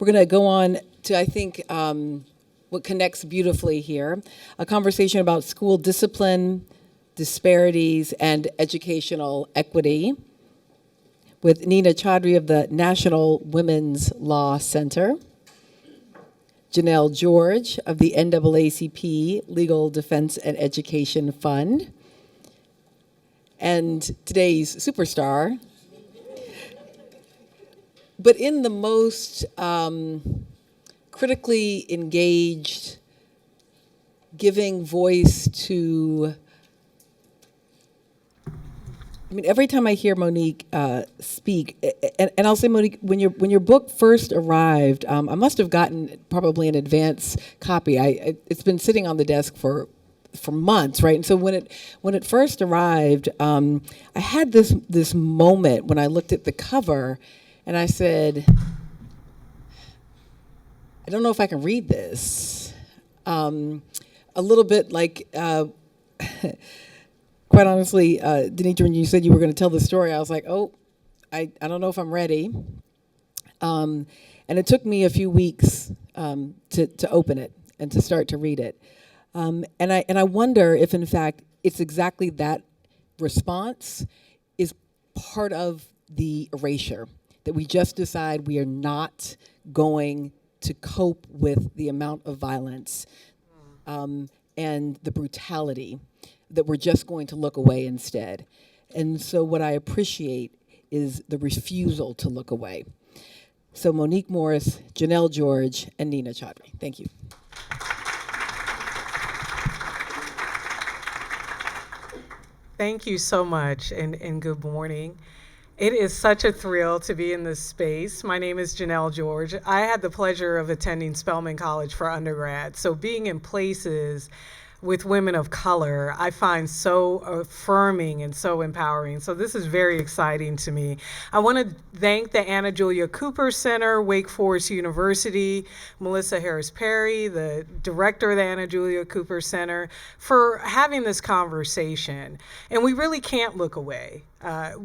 We're going to go on to, I think, what connects beautifully here, a conversation about school discipline, disparities, and educational equity with Neena Chaudhry of the National Women's Law Center, Janel George of the NAACP Legal Defense and Education Fund, and today's superstar, but in the most critically engaged, giving voice to, I mean, every time I hear Monique speak, and I'll say, Monique, when your book first arrived, I must have gotten probably an advance copy. It's been sitting on the desk for months, right? And so when it first arrived, I had this moment when I looked at the cover, and I said, I don't know if I can read this. A little bit like, quite honestly, Denitra, when you said you were going to tell the story, I was like, oh, I don't know if I'm ready. And it took me a few weeks to open it and to start to read it. And I wonder if, in fact, it's exactly that response is part of the erasure, that we just decide we are not going to cope with the amount of violence and the brutality, that we're just going to look away instead. And so what I appreciate is the refusal to look away. So Monique Morris, Janel George, and Neena Chaudhry. Thank you. Thank you so much, and good morning. It is such a thrill to be in this space. My name is Janel George. I had the pleasure of attending Spelman College for undergrad, so being in places with women of color, I find so affirming and so empowering. So this is very exciting to me. I want to thank the Anna Julia Cooper Center, Wake Forest University, Melissa Harris Perry, the director of the Anna Julia Cooper Center, for having this conversation. And we really can't look away.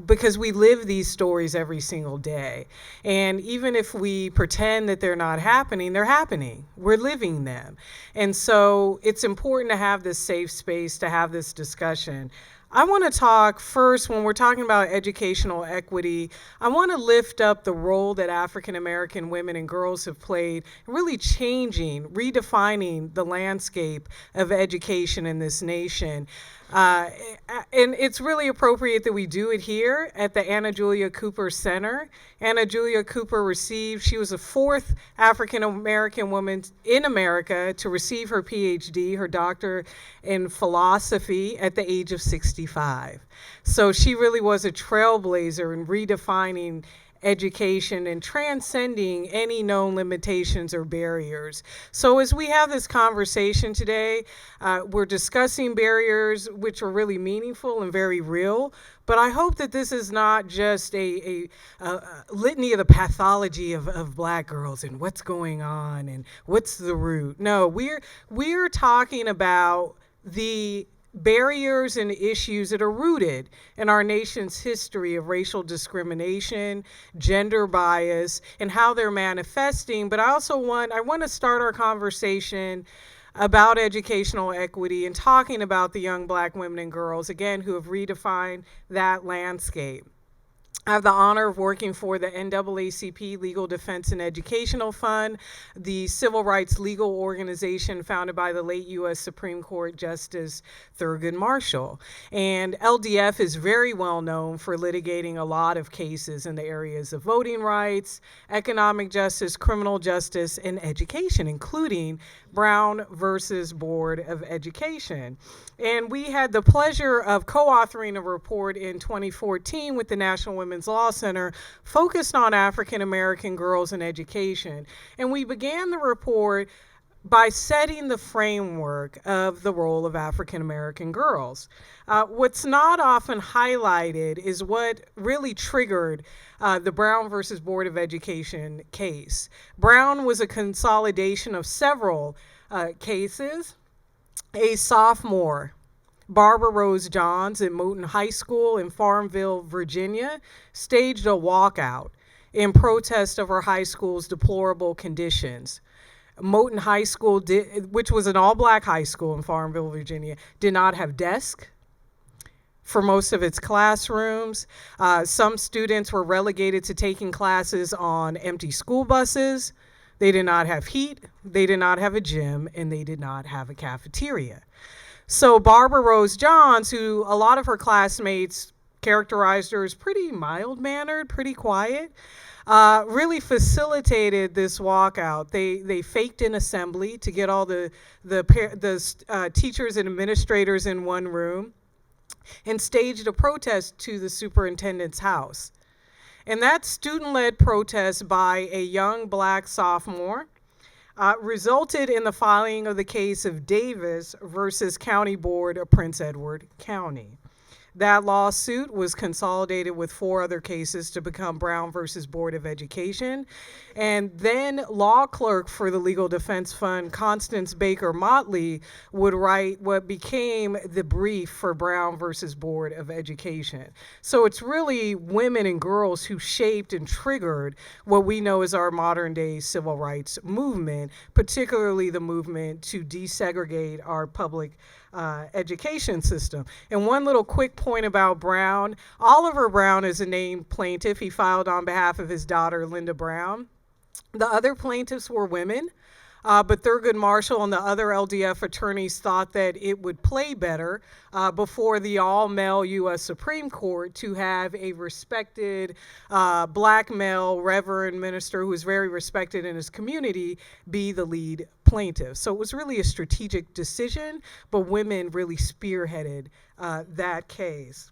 Because we live these stories every single day. And even if we pretend that they're not happening, they're happening. We're living them. And so it's important to have this safe space, to have this discussion. I want to talk first, when we're talking about educational equity, I want to lift up the role that African American women and girls have played in really changing, redefining the landscape of education in this nation. And it's really appropriate that we do it here at the Anna Julia Cooper Center. Anna Julia Cooper she was the fourth African American woman in America to receive her PhD, her doctor in philosophy, at the age of 65. So she really was a trailblazer in redefining education and transcending any known limitations or barriers. So as we have this conversation today, we're discussing barriers which are really meaningful and very real, but I hope that this is not just a litany of the pathology of Black girls and what's going on and what's the root. No, we're talking about the barriers and issues that are rooted in our nation's history of racial discrimination, gender bias, and how they're manifesting. But I want to start our conversation about educational equity and talking about the young Black women and girls, again, who have redefined that landscape. I have the honor of working for the NAACP Legal Defense and Educational Fund, the civil rights legal organization founded by the late U.S. Supreme Court Justice Thurgood Marshall. And LDF is very well known for litigating a lot of cases in the areas of voting rights, economic justice, criminal justice, and education, including Brown versus Board of Education. And we had the pleasure of co-authoring a report in 2014 with the National Women's Law Center focused on African American girls in education. And we began the report by setting the framework of the role of African American girls. What's not often highlighted is what really triggered the Brown versus Board of Education case. Brown was a consolidation of several cases. A sophomore, Barbara Rose Johns, at Moton High School in Farmville, Virginia, staged a walkout in protest of her high school's deplorable conditions. Moton High School, which was an all-black high school in Farmville, Virginia, did not have desks for most of its classrooms. Some students were relegated to taking classes on empty school buses. They did not have heat, they did not have a gym, and they did not have a cafeteria. So Barbara Rose Johns, who a lot of her classmates characterized her as pretty mild-mannered, pretty quiet, really facilitated this walkout. They faked an assembly to get all the teachers and administrators in one room and staged a protest to the superintendent's house. And that student-led protest by a young black sophomore resulted in the filing of the case of Davis versus County Board of Prince Edward County. That lawsuit was consolidated with 4 other cases to become Brown versus Board of Education. And then law clerk for the Legal Defense Fund, Constance Baker Motley, would write what became the brief for Brown versus Board of Education. So it's really women and girls who shaped and triggered what we know as our modern day civil rights movement, particularly the movement to desegregate our public education system. And one little quick point about Brown, Oliver Brown is a named plaintiff. He filed on behalf of his daughter, Linda Brown. The other plaintiffs were women, but Thurgood Marshall and the other LDF attorneys thought that it would play better before the all-male U.S. Supreme Court to have a respected black male reverend minister who is very respected in his community be the lead plaintiff. So it was really a strategic decision, but women really spearheaded that case.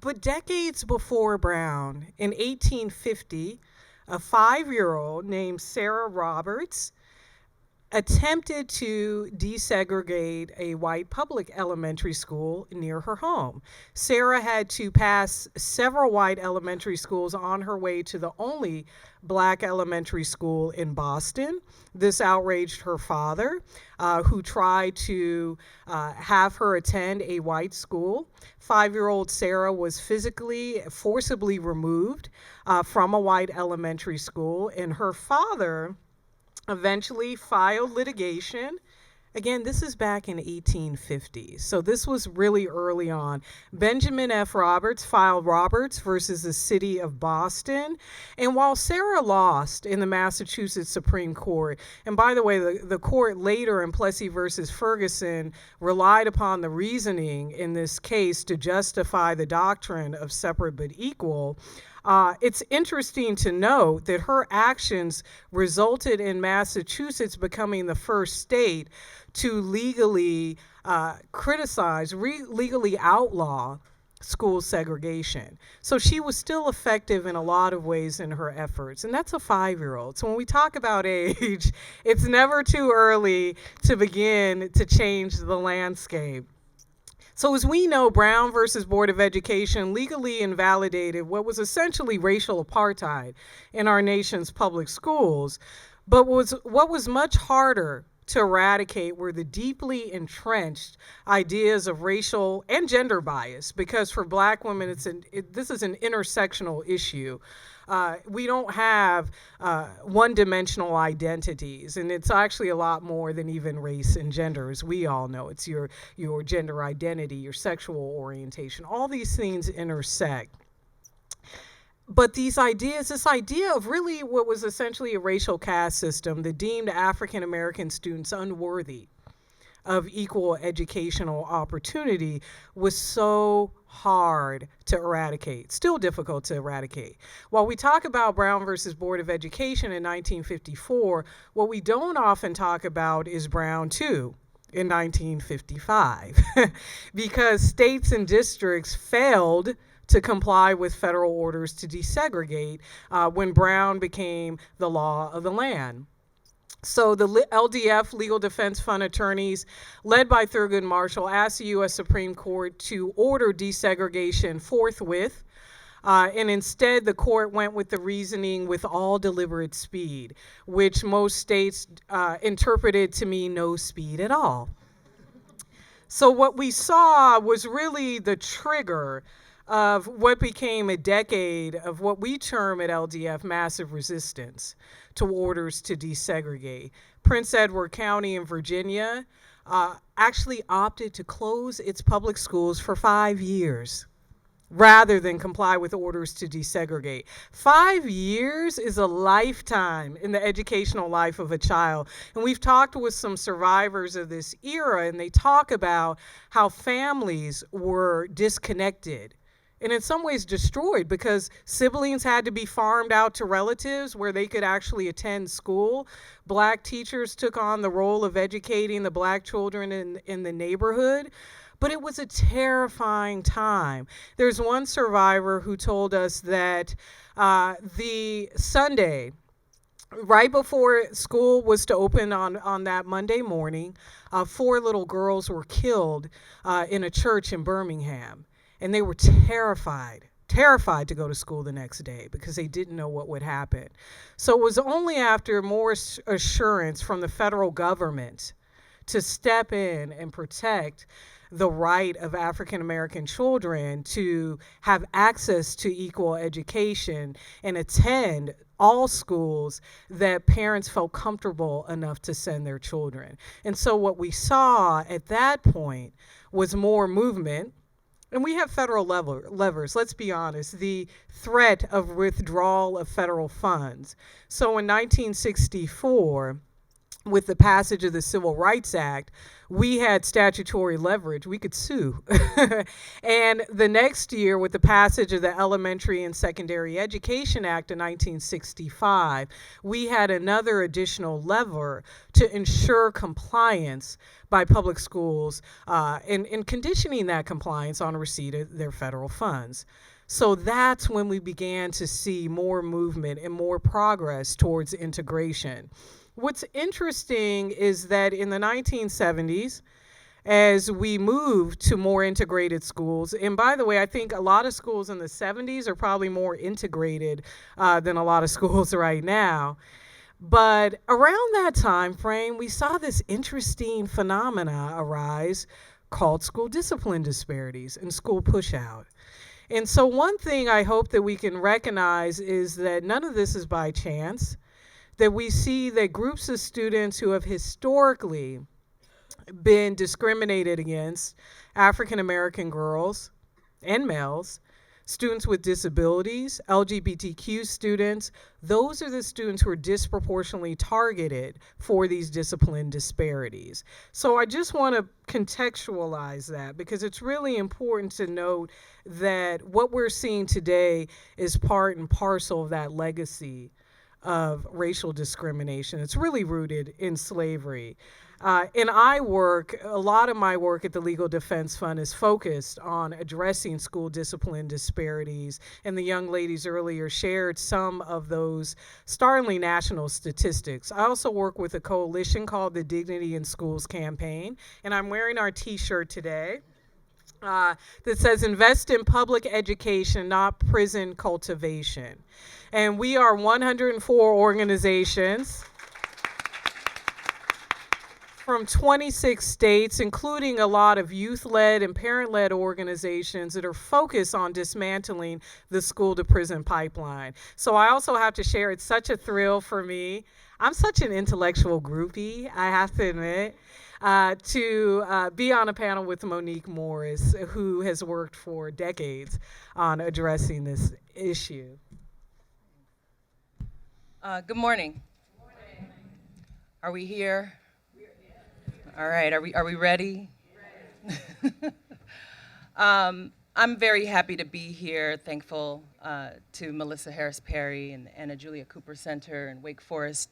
But decades before Brown, in 1850, a 5-year-old named Sarah Roberts attempted to desegregate a white public elementary school near her home. Sarah had to pass several white elementary schools on her way to the only black elementary school in Boston. This outraged her father, who tried to have her attend a white school. 5-year-old Sarah was forcibly removed from a white elementary school, and her father eventually filed litigation. Again, this is back in 1850, so this was really early on. Benjamin F. Roberts filed Roberts versus the city of Boston, and while Sarah lost in the Massachusetts Supreme Court, and by the way, the court later in Plessy versus Ferguson relied upon the reasoning in this case to justify the doctrine of separate but equal, it's interesting to note that her actions resulted in Massachusetts becoming the first state to legally legally outlaw school segregation. So she was still effective in a lot of ways in her efforts, and that's a 5-year-old. So when we talk about age, it's never too early to begin to change the landscape. So as we know, Brown versus Board of Education legally invalidated what was essentially racial apartheid in our nation's public schools. But what was much harder to eradicate were the deeply entrenched ideas of racial and gender bias, because for black women, this is an intersectional issue. We don't have one-dimensional identities, and it's actually a lot more than even race and gender, as we all know. It's your gender identity, your sexual orientation. All these things intersect. But this idea of really what was essentially a racial caste system that deemed African American students unworthy of equal educational opportunity was so hard to eradicate, still difficult to eradicate. While we talk about Brown versus Board of Education in 1954, what we don't often talk about is Brown 2 in 1955, because states and districts failed to comply with federal orders to desegregate when Brown became the law of the land. So the LDF, Legal Defense Fund attorneys, led by Thurgood Marshall, asked the U.S. Supreme Court to order desegregation forthwith, and instead the court went with the reasoning with all deliberate speed, which most states interpreted to mean no speed at all. So what we saw was really the trigger of what became a decade of what we term at LDF massive resistance to orders to desegregate. Prince Edward County in Virginia actually opted to close its public schools for 5 years rather than comply with orders to desegregate. 5 years is a lifetime in the educational life of a child. And we've talked with some survivors of this era, and they talk about how families were disconnected and in some ways destroyed because siblings had to be farmed out to relatives where they could actually attend school. Black teachers took on the role of educating the black children in the neighborhood. But it was a terrifying time. There's one survivor who told us that the Sunday, right before school was to open on that Monday morning, 4 little girls were killed in a church in Birmingham. And they were terrified to go to school the next day because they didn't know what would happen. So it was only after more assurance from the federal government to step in and protect the right of African American children to have access to equal education and attend all schools that parents felt comfortable enough to send their children. And so what we saw at that point was more movement. And we have federal levers, let's be honest, the threat of withdrawal of federal funds. So in 1964, with the passage of the Civil Rights Act, we had statutory leverage. We could sue. And the next year, with the passage of the Elementary and Secondary Education Act of 1965, we had another additional lever to ensure compliance by public schools and conditioning that compliance on receipt of their federal funds. So that's when we began to see more movement and more progress towards integration. What's interesting is that in the 1970s, as we moved to more integrated schools, and by the way, I think a lot of schools in the 70s are probably more integrated than a lot of schools right now. But around that time frame, we saw this interesting phenomena arise called school discipline disparities and school pushout. And so one thing I hope that we can recognize is that none of this is by chance, that we see that groups of students who have historically been discriminated against, African American girls and males, students with disabilities, LGBTQ students, those are the students who are disproportionately targeted for these discipline disparities. So I just want to contextualize that because it's really important to note that what we're seeing today is part and parcel of that legacy of racial discrimination. It's really rooted in slavery. And a lot of my work at the Legal Defense Fund is focused on addressing school discipline disparities. And the young ladies earlier shared some of those startling national statistics. I also work with a coalition called the Dignity in Schools campaign, and I'm wearing our t-shirt today. That says invest in public education, not prison cultivation. And we are 104 organizations from 26 states, including a lot of youth-led and parent-led organizations that are focused on dismantling the school-to-prison pipeline. So I also have to share, it's such a thrill for me. I'm such an intellectual groupie, I have to admit. To be on a panel with Monique Morris, who has worked for decades on addressing this issue. Good morning. Good morning. Are we here? All right. Are we ready? I'm very happy to be here. Thankful to Melissa Harris Perry and the Anna Julia Cooper Center and Wake Forest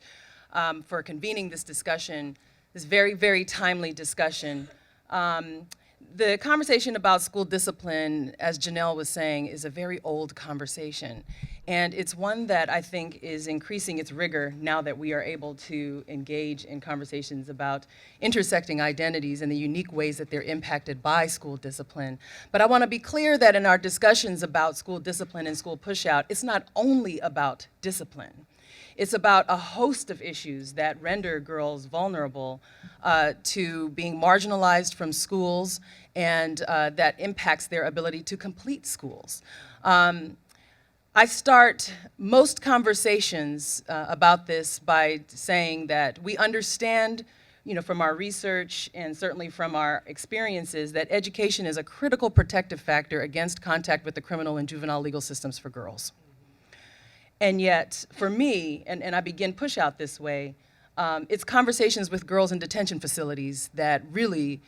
for convening this discussion. This very, very timely discussion. The conversation about school discipline, as Janel was saying, is a very old conversation. And it's one that I think is increasing its rigor now that we are able to engage in conversations about intersecting identities and the unique ways that they're impacted by school discipline. But I want to be clear that in our discussions about school discipline and school pushout, it's not only about discipline. It's about a host of issues that render girls vulnerable to being marginalized from schools, and that impacts their ability to complete schools. I start most conversations about this by saying that we understand, from our research and certainly from our experiences, that education is a critical protective factor against contact with the criminal and juvenile legal systems for girls. And yet, for me, and I begin Push Out this way, it's conversations with girls in detention facilities that really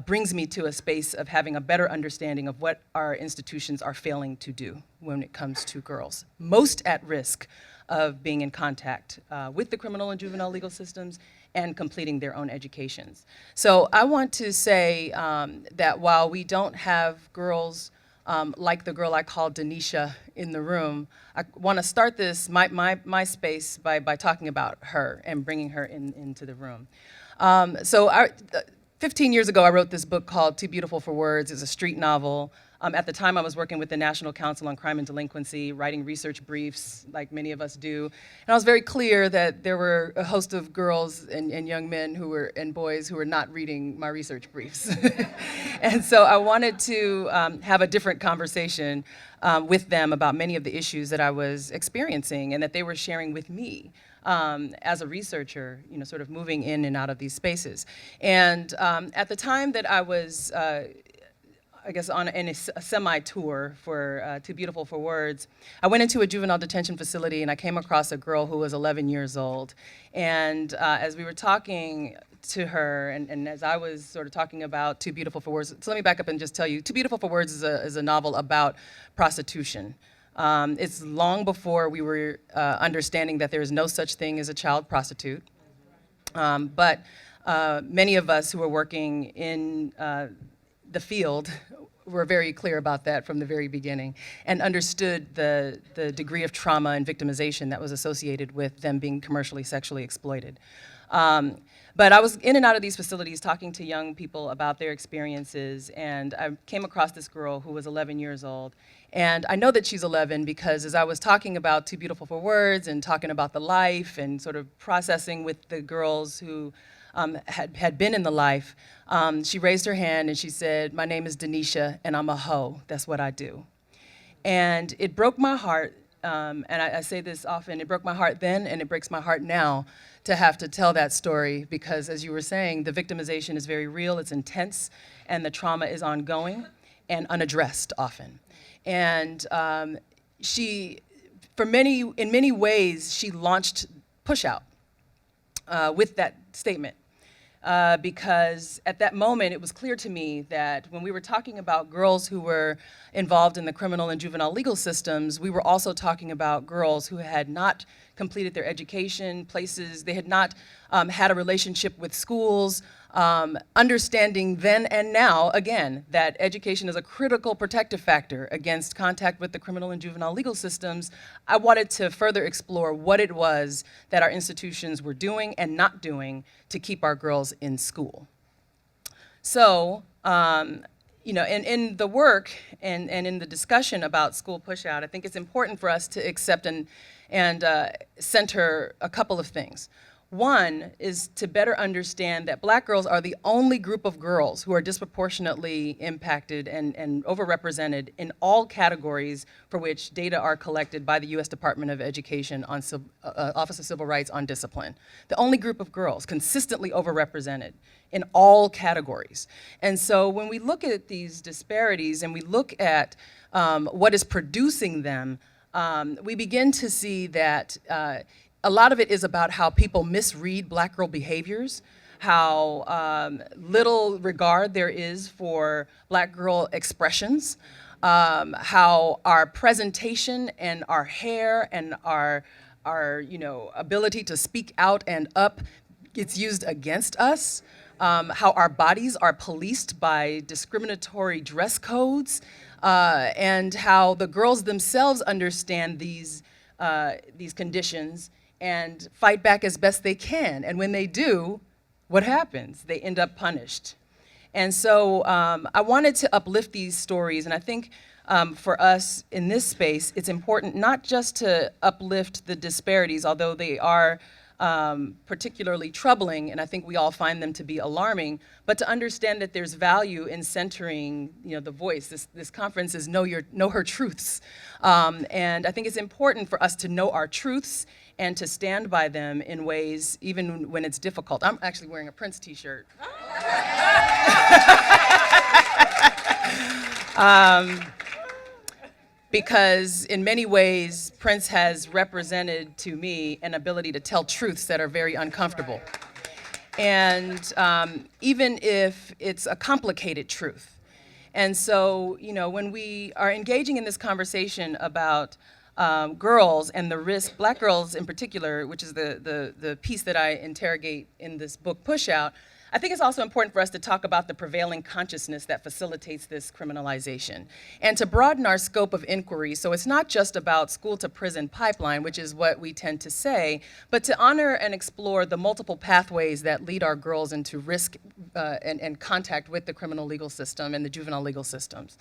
brings me to a space of having a better understanding of what our institutions are failing to do when it comes to girls, most at risk of being in contact with the criminal and juvenile legal systems and completing their own educations. So I want to say that while we don't have girls like the girl I called Denisha in the room, I want to start my space by talking about her and bringing her into the room. 15 years ago, I wrote this book called Too Beautiful for Words. It's a street novel. At the time, I was working with the National Council on Crime and Delinquency, writing research briefs like many of us do. And I was very clear that there were a host of girls and young men and boys who were not reading my research briefs. And so I wanted to have a different conversation with them about many of the issues that I was experiencing and that they were sharing with me. As a researcher, sort of moving in and out of these spaces. And at the time that I was, I guess, in a semi-tour for Too Beautiful for Words, I went into a juvenile detention facility and I came across a girl who was 11 years old. And as we were talking to her, and as I was sort of talking about Too Beautiful for Words, so let me back up and just tell you, Too Beautiful for Words is a novel about prostitution. It's long before we were understanding that there is no such thing as a child prostitute. But many of us who are working in the field were very clear about that from the very beginning and understood the degree of trauma and victimization that was associated with them being commercially sexually exploited. But I was in and out of these facilities talking to young people about their experiences, and I came across this girl who was 11 years old. And I know that she's 11 because as I was talking about Too Beautiful for Words and talking about the life and sort of processing with the girls who had been in the life, she raised her hand and she said, "My name is Denisha and I'm a hoe, that's what I do." And it broke my heart, and I say this often, it broke my heart then and it breaks my heart now to have to tell that story because, as you were saying, the victimization is very real, it's intense, and the trauma is ongoing and unaddressed often. And in many ways, she launched Push Out with that statement. Because at that moment, it was clear to me that when we were talking about girls who were involved in the criminal and juvenile legal systems, we were also talking about girls who had not completed their education, they had not had a relationship with schools, understanding then and now, again, that education is a critical protective factor against contact with the criminal and juvenile legal systems. I wanted to further explore what it was that our institutions were doing and not doing to keep our girls in school. So, in the work and in the discussion about school push-out, I think it's important for us to accept and center a couple of things. One is to better understand that Black girls are the only group of girls who are disproportionately impacted and overrepresented in all categories for which data are collected by the U.S. Department of Education on Office of Civil Rights on discipline. The only group of girls consistently overrepresented in all categories. And so when we look at these disparities and we look at what is producing them, we begin to see that a lot of it is about how people misread Black girl behaviors, how little regard there is for Black girl expressions, how our presentation and our hair and our ability to speak out and up gets used against us, how our bodies are policed by discriminatory dress codes, and how the girls themselves understand these conditions and fight back as best they can. And when they do, what happens? They end up punished. And so I wanted to uplift these stories, and I think for us in this space, it's important not just to uplift the disparities, although they are particularly troubling, and I think we all find them to be alarming, but to understand that there's value in centering, the voice. This conference is Know Her Truths. And I think it's important for us to know our truths and to stand by them in ways even when it's difficult. I'm actually wearing a Prince t-shirt. Because in many ways, Prince has represented to me an ability to tell truths that are very uncomfortable. And even if it's a complicated truth. And so, when we are engaging in this conversation about girls and the risk, Black girls in particular, which is the piece that I interrogate in this book, Push Out, I think it's also important for us to talk about the prevailing consciousness that facilitates this criminalization and to broaden our scope of inquiry. So it's not just about school to prison pipeline, which is what we tend to say, but to honor and explore the multiple pathways that lead our girls into risk and contact with the criminal legal system and the juvenile legal systems.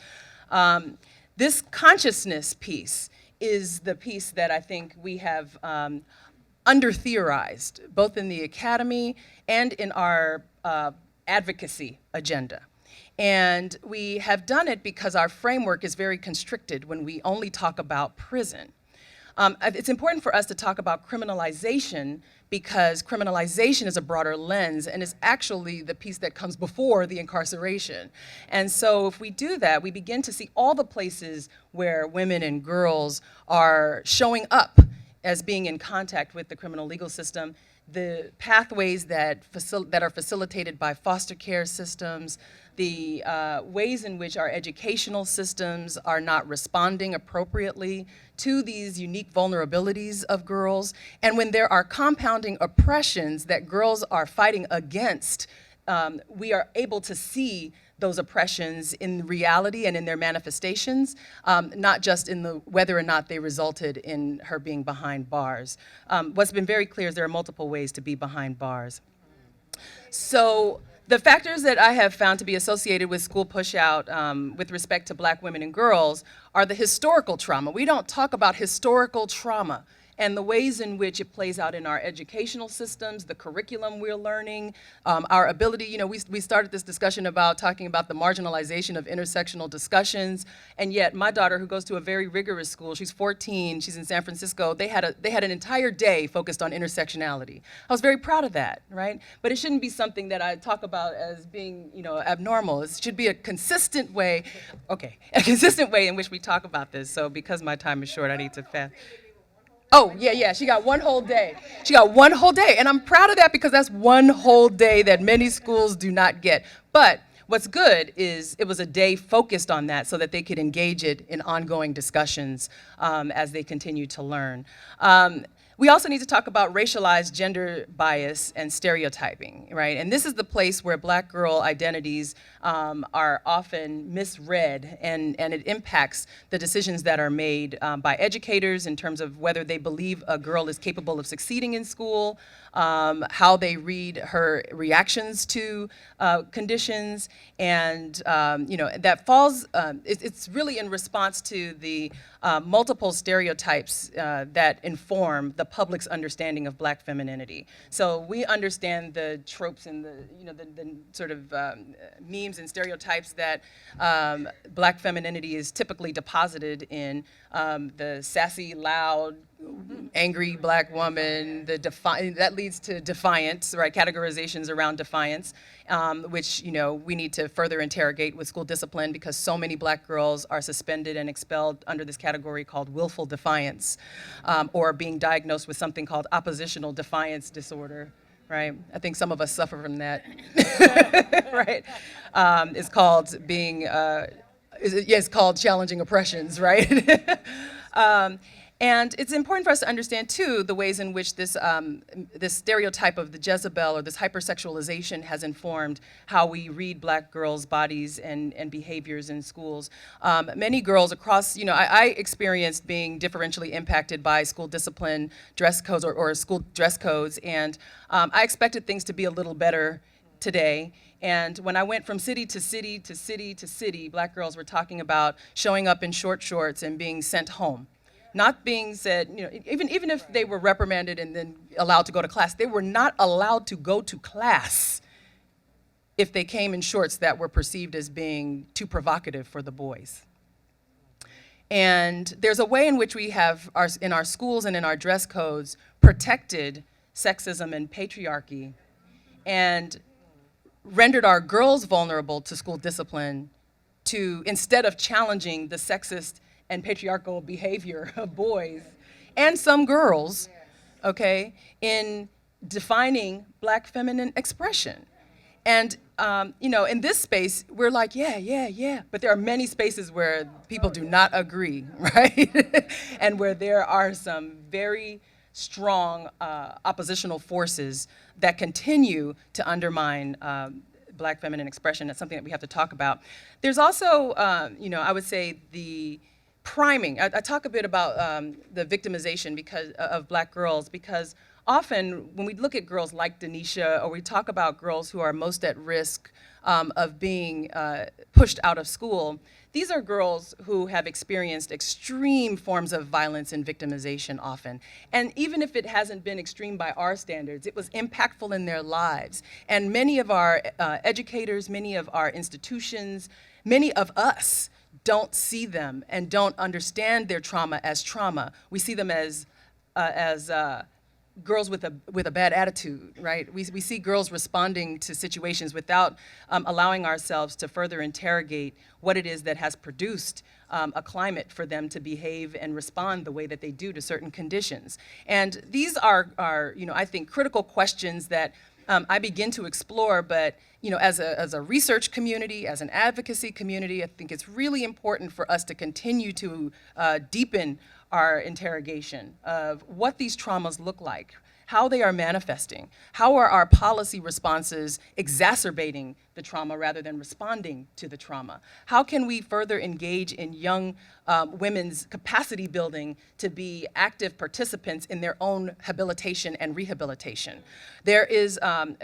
This consciousness piece is the piece that I think we have under-theorized, both in the academy and in our advocacy agenda. And we have done it because our framework is very constricted when we only talk about prison. It's important for us to talk about criminalization because criminalization is a broader lens and is actually the piece that comes before the incarceration. And so if we do that, we begin to see all the places where women and girls are showing up as being in contact with the criminal legal system, the pathways that are facilitated by foster care systems, the ways in which our educational systems are not responding appropriately to these unique vulnerabilities of girls, and when there are compounding oppressions that girls are fighting against, we are able to see those oppressions in reality and in their manifestations, not just in the whether or not they resulted in her being behind bars. What's been very clear is there are multiple ways to be behind bars. So the factors that I have found to be associated with school pushout with respect to Black women and girls are the historical trauma. We don't talk about historical trauma and the ways in which it plays out in our educational systems, the curriculum we're learning, our ability, we started this discussion about talking about the marginalization of intersectional discussions, and yet my daughter, who goes to a very rigorous school, she's 14, she's in San Francisco, they had an entire day focused on intersectionality. I was very proud of that, right? But it shouldn't be something that I talk about as being, abnormal. It should be a consistent way, in which we talk about this. So because my time is short, I need to fast. Oh, yeah, she got one whole day. And I'm proud of that because that's one whole day that many schools do not get. But what's good is it was a day focused on that so that they could engage it in ongoing discussions as they continue to learn. We also need to talk about racialized gender bias and stereotyping, right? And this is the place where Black girl identities are often misread, and it impacts the decisions that are made by educators in terms of whether they believe a girl is capable of succeeding in school, how they read her reactions to conditions, and that falls, it's really in response to the multiple stereotypes that inform the public's understanding of Black femininity. So we understand the tropes and the sort of memes and stereotypes that Black femininity is typically deposited in the sassy, loud, angry Black woman, that leads to defiance, right? Categorizations around defiance, which we need to further interrogate with school discipline because so many Black girls are suspended and expelled under this category called willful defiance, or being diagnosed with something called oppositional defiance disorder. Right, I think some of us suffer from that. Right, it's called it's called challenging oppressions, right? And it's important for us to understand, too, the ways in which this stereotype of the Jezebel or this hypersexualization has informed how we read Black girls' bodies and behaviors in schools. Many girls across, I experienced being differentially impacted by school discipline dress codes or school dress codes, and I expected things to be a little better today. And when I went from city to city to city to city, black girls were talking about showing up in short shorts and being sent home. Not being said, even if they were reprimanded and then allowed to go to class, they were not allowed to go to class if they came in shorts that were perceived as being too provocative for the boys. And there's a way in which we have, in our schools and in our dress codes, protected sexism and patriarchy and rendered our girls vulnerable to school discipline instead of challenging the sexist and patriarchal behavior of boys and some girls, okay, in defining black feminine expression. And, in this space, we're like, yeah. But there are many spaces where people do not agree, right? And where there are some very strong oppositional forces that continue to undermine black feminine expression. That's something that we have to talk about. There's also, I would say the priming. I talk a bit about the victimization of black girls, because often when we look at girls like Denisha, or we talk about girls who are most at risk of being pushed out of school, these are girls who have experienced extreme forms of violence and victimization often. And even if it hasn't been extreme by our standards, it was impactful in their lives. And many of our educators, many of our institutions, many of us don't see them and don't understand their trauma as trauma. We see them as girls with a bad attitude, right? We see girls responding to situations without allowing ourselves to further interrogate what it is that has produced a climate for them to behave and respond the way that they do to certain conditions. And these are I think, critical questions that I begin to explore, but as a research community, as an advocacy community, I think it's really important for us to continue to deepen our interrogation of what these traumas look like, how they are manifesting, how are our policy responses exacerbating the trauma rather than responding to the trauma? How can we further engage in young women's capacity building to be active participants in their own habilitation and rehabilitation? There is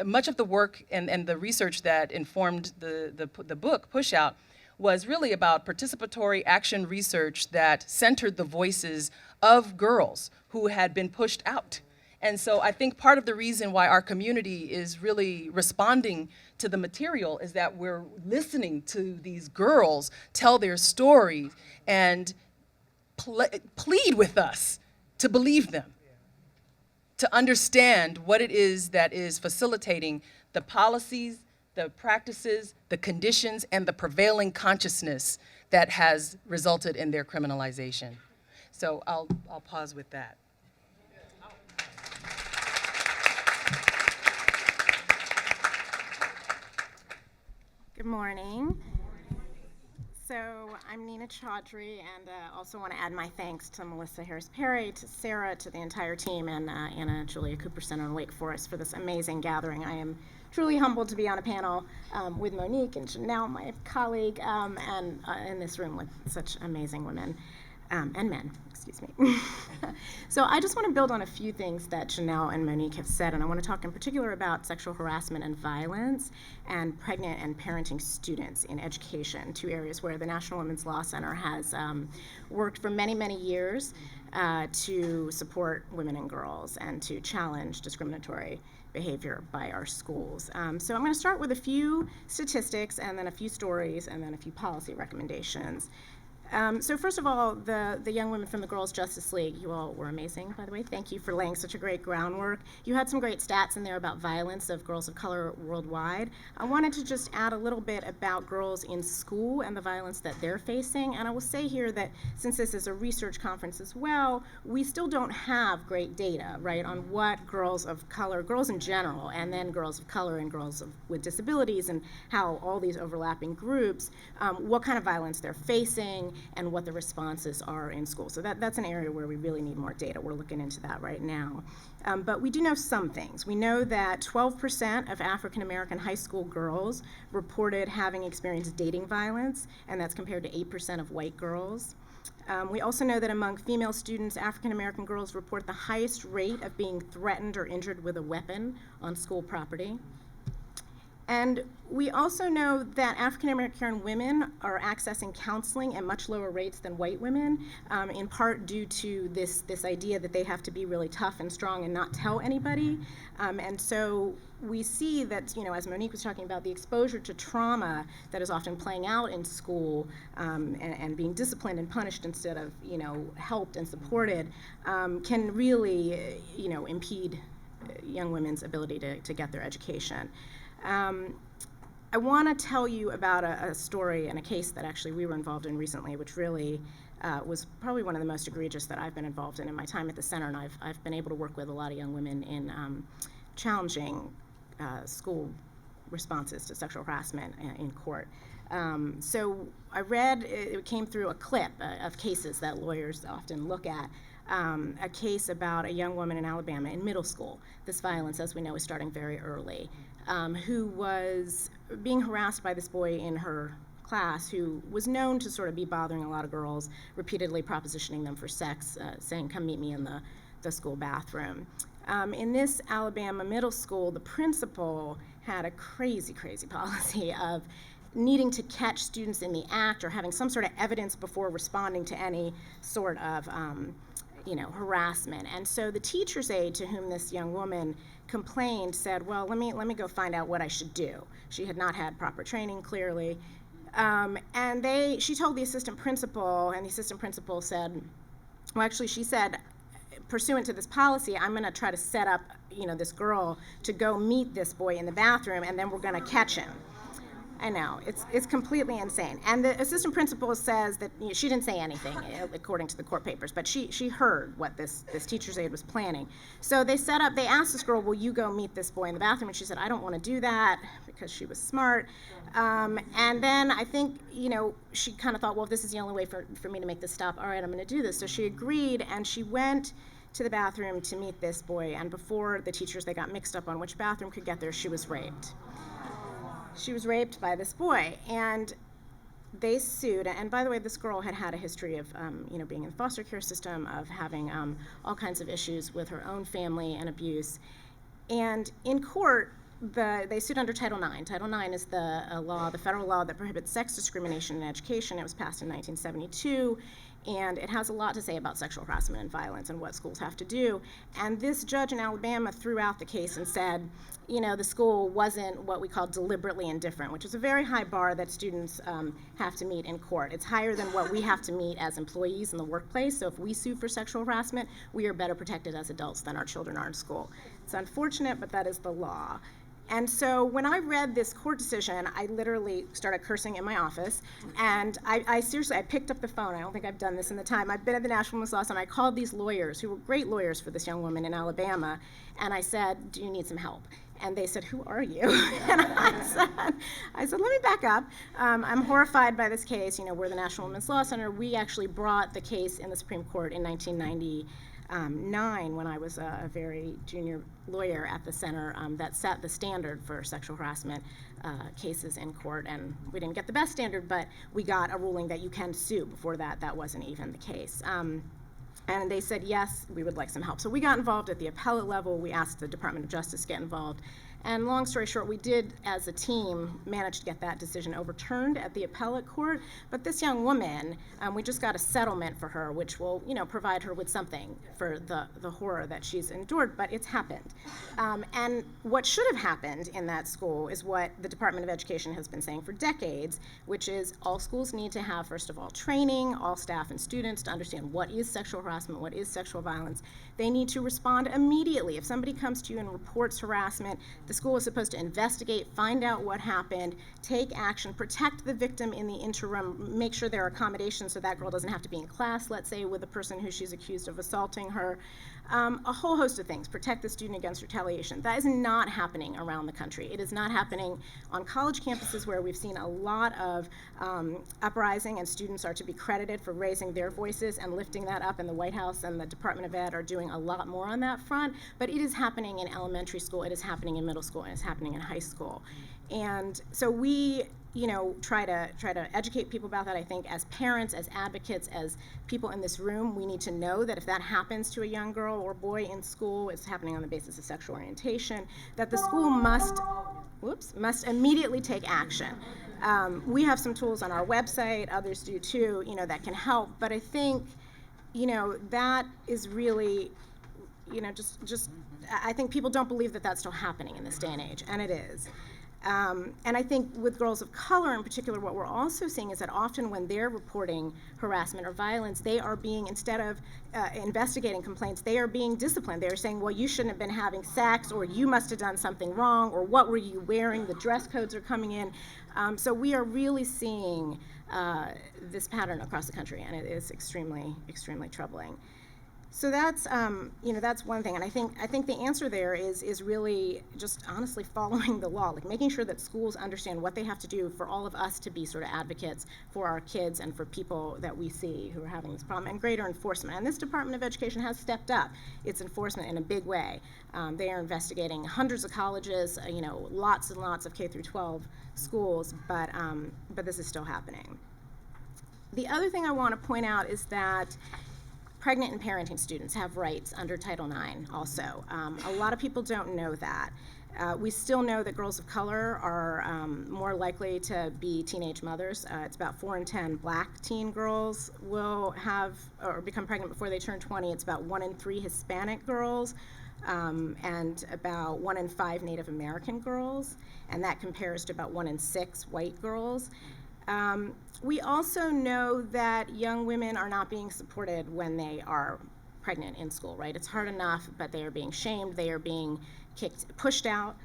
much of the work and the research that informed the book, Push Out, was really about participatory action research that centered the voices of girls who had been pushed out. And so I think part of the reason why our community is really responding to the material is that we're listening to these girls tell their stories and plead with us to believe them, to understand what it is that is facilitating the policies, the practices, the conditions, and the prevailing consciousness that has resulted in their criminalization. So I'll pause with that. Good morning. So I'm Neena Chaudhry, and also want to add my thanks to Melissa Harris-Perry, to Sarah, to the entire team, and Anna Julia Cooper Center in Wake Forest for this amazing gathering. I am truly humbled to be on a panel with Monique and Janel, my colleague, and in this room with such amazing women and men, excuse me. So I just want to build on a few things that Janel and Monique have said, and I want to talk in particular about sexual harassment and violence and pregnant and parenting students in education, two areas where the National Women's Law Center has worked for many, many years to support women and girls and to challenge discriminatory behavior by our schools. So I'm going to start with a few statistics and then a few stories and then a few policy recommendations. So first of all, the young women from the Girls Justice League, you all were amazing, by the way. Thank you for laying such a great groundwork. You had some great stats in there about violence of girls of color worldwide. I wanted to just add a little bit about girls in school and the violence that they're facing. And I will say here that since this is a research conference as well, we still don't have great data, right, on what girls of color, girls in general, and then girls of color and girls with disabilities and how all these overlapping groups, what kind of violence they're facing, and what the responses are in school. So that's an area where we really need more data. We're looking into that right now. But we do know some things. We know that 12% of African American high school girls reported having experienced dating violence, and that's compared to 8% of white girls. We also know that among female students, African American girls report the highest rate of being threatened or injured with a weapon on school property. And we also know that African American women are accessing counseling at much lower rates than white women, in part due to this idea that they have to be really tough and strong and not tell anybody. And so we see that, as Monique was talking about, the exposure to trauma that is often playing out in school, and being disciplined and punished instead of, helped and supported, can really, impede young women's ability to get their education. I want to tell you about a story and a case that actually we were involved in recently, which really was probably one of the most egregious that I've been involved in my time at the center, and I've been able to work with a lot of young women in challenging school responses to sexual harassment in court. So I read, it came through a clip of cases that lawyers often look at. A case about a young woman in Alabama in middle school. This violence, as we know, is starting very early, who was being harassed by this boy in her class who was known to sort of be bothering a lot of girls, repeatedly propositioning them for sex, saying, "Come meet me in the school bathroom." In this Alabama middle school, the principal had a crazy, crazy policy of needing to catch students in the act or having some sort of evidence before responding to any sort of harassment. And so the teacher's aide to whom this young woman complained said, well, let me go find out what I should do. She had not had proper training, clearly. And she told the assistant principal, and the assistant principal said, well, actually, she said, pursuant to this policy, I'm going to try to set up, this girl to go meet this boy in the bathroom, and then we're going to catch him. I know, it's completely insane. And the assistant principal says that she didn't say anything, according to the court papers, but she heard what this teacher's aide was planning. So they asked this girl, will you go meet this boy in the bathroom? And she said, I don't want to do that, because she was smart. And then I think, she kind of thought, well, if this is the only way for me to make this stop, all right, I'm going to do this. So she agreed, and she went to the bathroom to meet this boy. And before the teachers, they got mixed up on which bathroom could get there, she was raped. She was raped by this boy, and they sued. And by the way, this girl had a history of, being in the foster care system, of having all kinds of issues with her own family and abuse. And in court, they sued under Title IX. Title IX is the federal law that prohibits sex discrimination in education. It was passed in 1972. And it has a lot to say about sexual harassment and violence and what schools have to do. And this judge in Alabama threw out the case and said, the school wasn't what we call deliberately indifferent, which is a very high bar that students have to meet in court. It's higher than what we have to meet as employees in the workplace. So if we sue for sexual harassment, we are better protected as adults than our children are in school. It's unfortunate, but that is the law. And so when I read this court decision, I literally started cursing in my office. And I seriously, I picked up the phone. I don't think I've done this in the time. I've been at the National Women's Law Center. I called these lawyers who were great lawyers for this young woman in Alabama. And I said, do you need some help? And they said, who are you? And I said, let me back up. I'm horrified by this case. We're the National Women's Law Center. We actually brought the case in the Supreme Court in 1999 when I was a very junior lawyer at the center, that set the standard for sexual harassment cases in court. And we didn't get the best standard, but we got a ruling that you can sue. Before that wasn't even the case. And they said, yes, we would like some help. So we got involved at the appellate level. We asked the Department of Justice to get involved. And long story short, we did, as a team, manage to get that decision overturned at the appellate court. But this young woman, we just got a settlement for her, which will, provide her with something for the horror that she's endured. But it's happened. And what should have happened in that school is what the Department of Education has been saying for decades, which is all schools need to have, first of all, training, all staff and students to understand what is sexual harassment, what is sexual violence. They need to respond immediately. If somebody comes to you and reports harassment, the school is supposed to investigate, find out what happened, take action, protect the victim in the interim, make sure there are accommodations so that girl doesn't have to be in class, let's say, with the person who she's accused of assaulting her. A whole host of things. Protect the student against retaliation. That is not happening around the country. It is not happening on college campuses where we've seen a lot of uprising, and students are to be credited for raising their voices and lifting that up, and the White House and the Department of Ed are doing a lot more on that front. But it is happening in elementary school, it is happening in middle school, and it's happening in high school. And so we try to educate people about that. I think as parents, as advocates, as people in this room, we need to know that if that happens to a young girl or boy in school, it's happening on the basis of sexual orientation, that the school must immediately take action. We have some tools on our website, others do too, that can help, but I think, that is really, I think people don't believe that that's still happening in this day and age, and it is. And I think with girls of color in particular, what we're also seeing is that often when they're reporting harassment or violence, they are being, instead of investigating complaints, they are being disciplined. They're saying, well, you shouldn't have been having sex, or you must have done something wrong, or what were you wearing? The dress codes are coming in. So we are really seeing this pattern across the country, and it is extremely, extremely troubling. So that's that's one thing, and I think the answer there is really just honestly following the law, like making sure that schools understand what they have to do for all of us to be sort of advocates for our kids and for people that we see who are having this problem, and greater enforcement. And this Department of Education has stepped up its enforcement in a big way. They are investigating hundreds of colleges, lots and lots of K through 12 schools, but this is still happening. The other thing I want to point out is that pregnant and parenting students have rights under Title IX also. A lot of people don't know that. We still know that girls of color are more likely to be teenage mothers. It's about 4 in 10 black teen girls will have or become pregnant before they turn 20. It's about 1 in 3 Hispanic girls, and about 1 in 5 Native American girls, and that compares to about 1 in 6 white girls. We also know that young women are not being supported when they are pregnant in school, right? It's hard enough, but they are being shamed, they are being pushed out.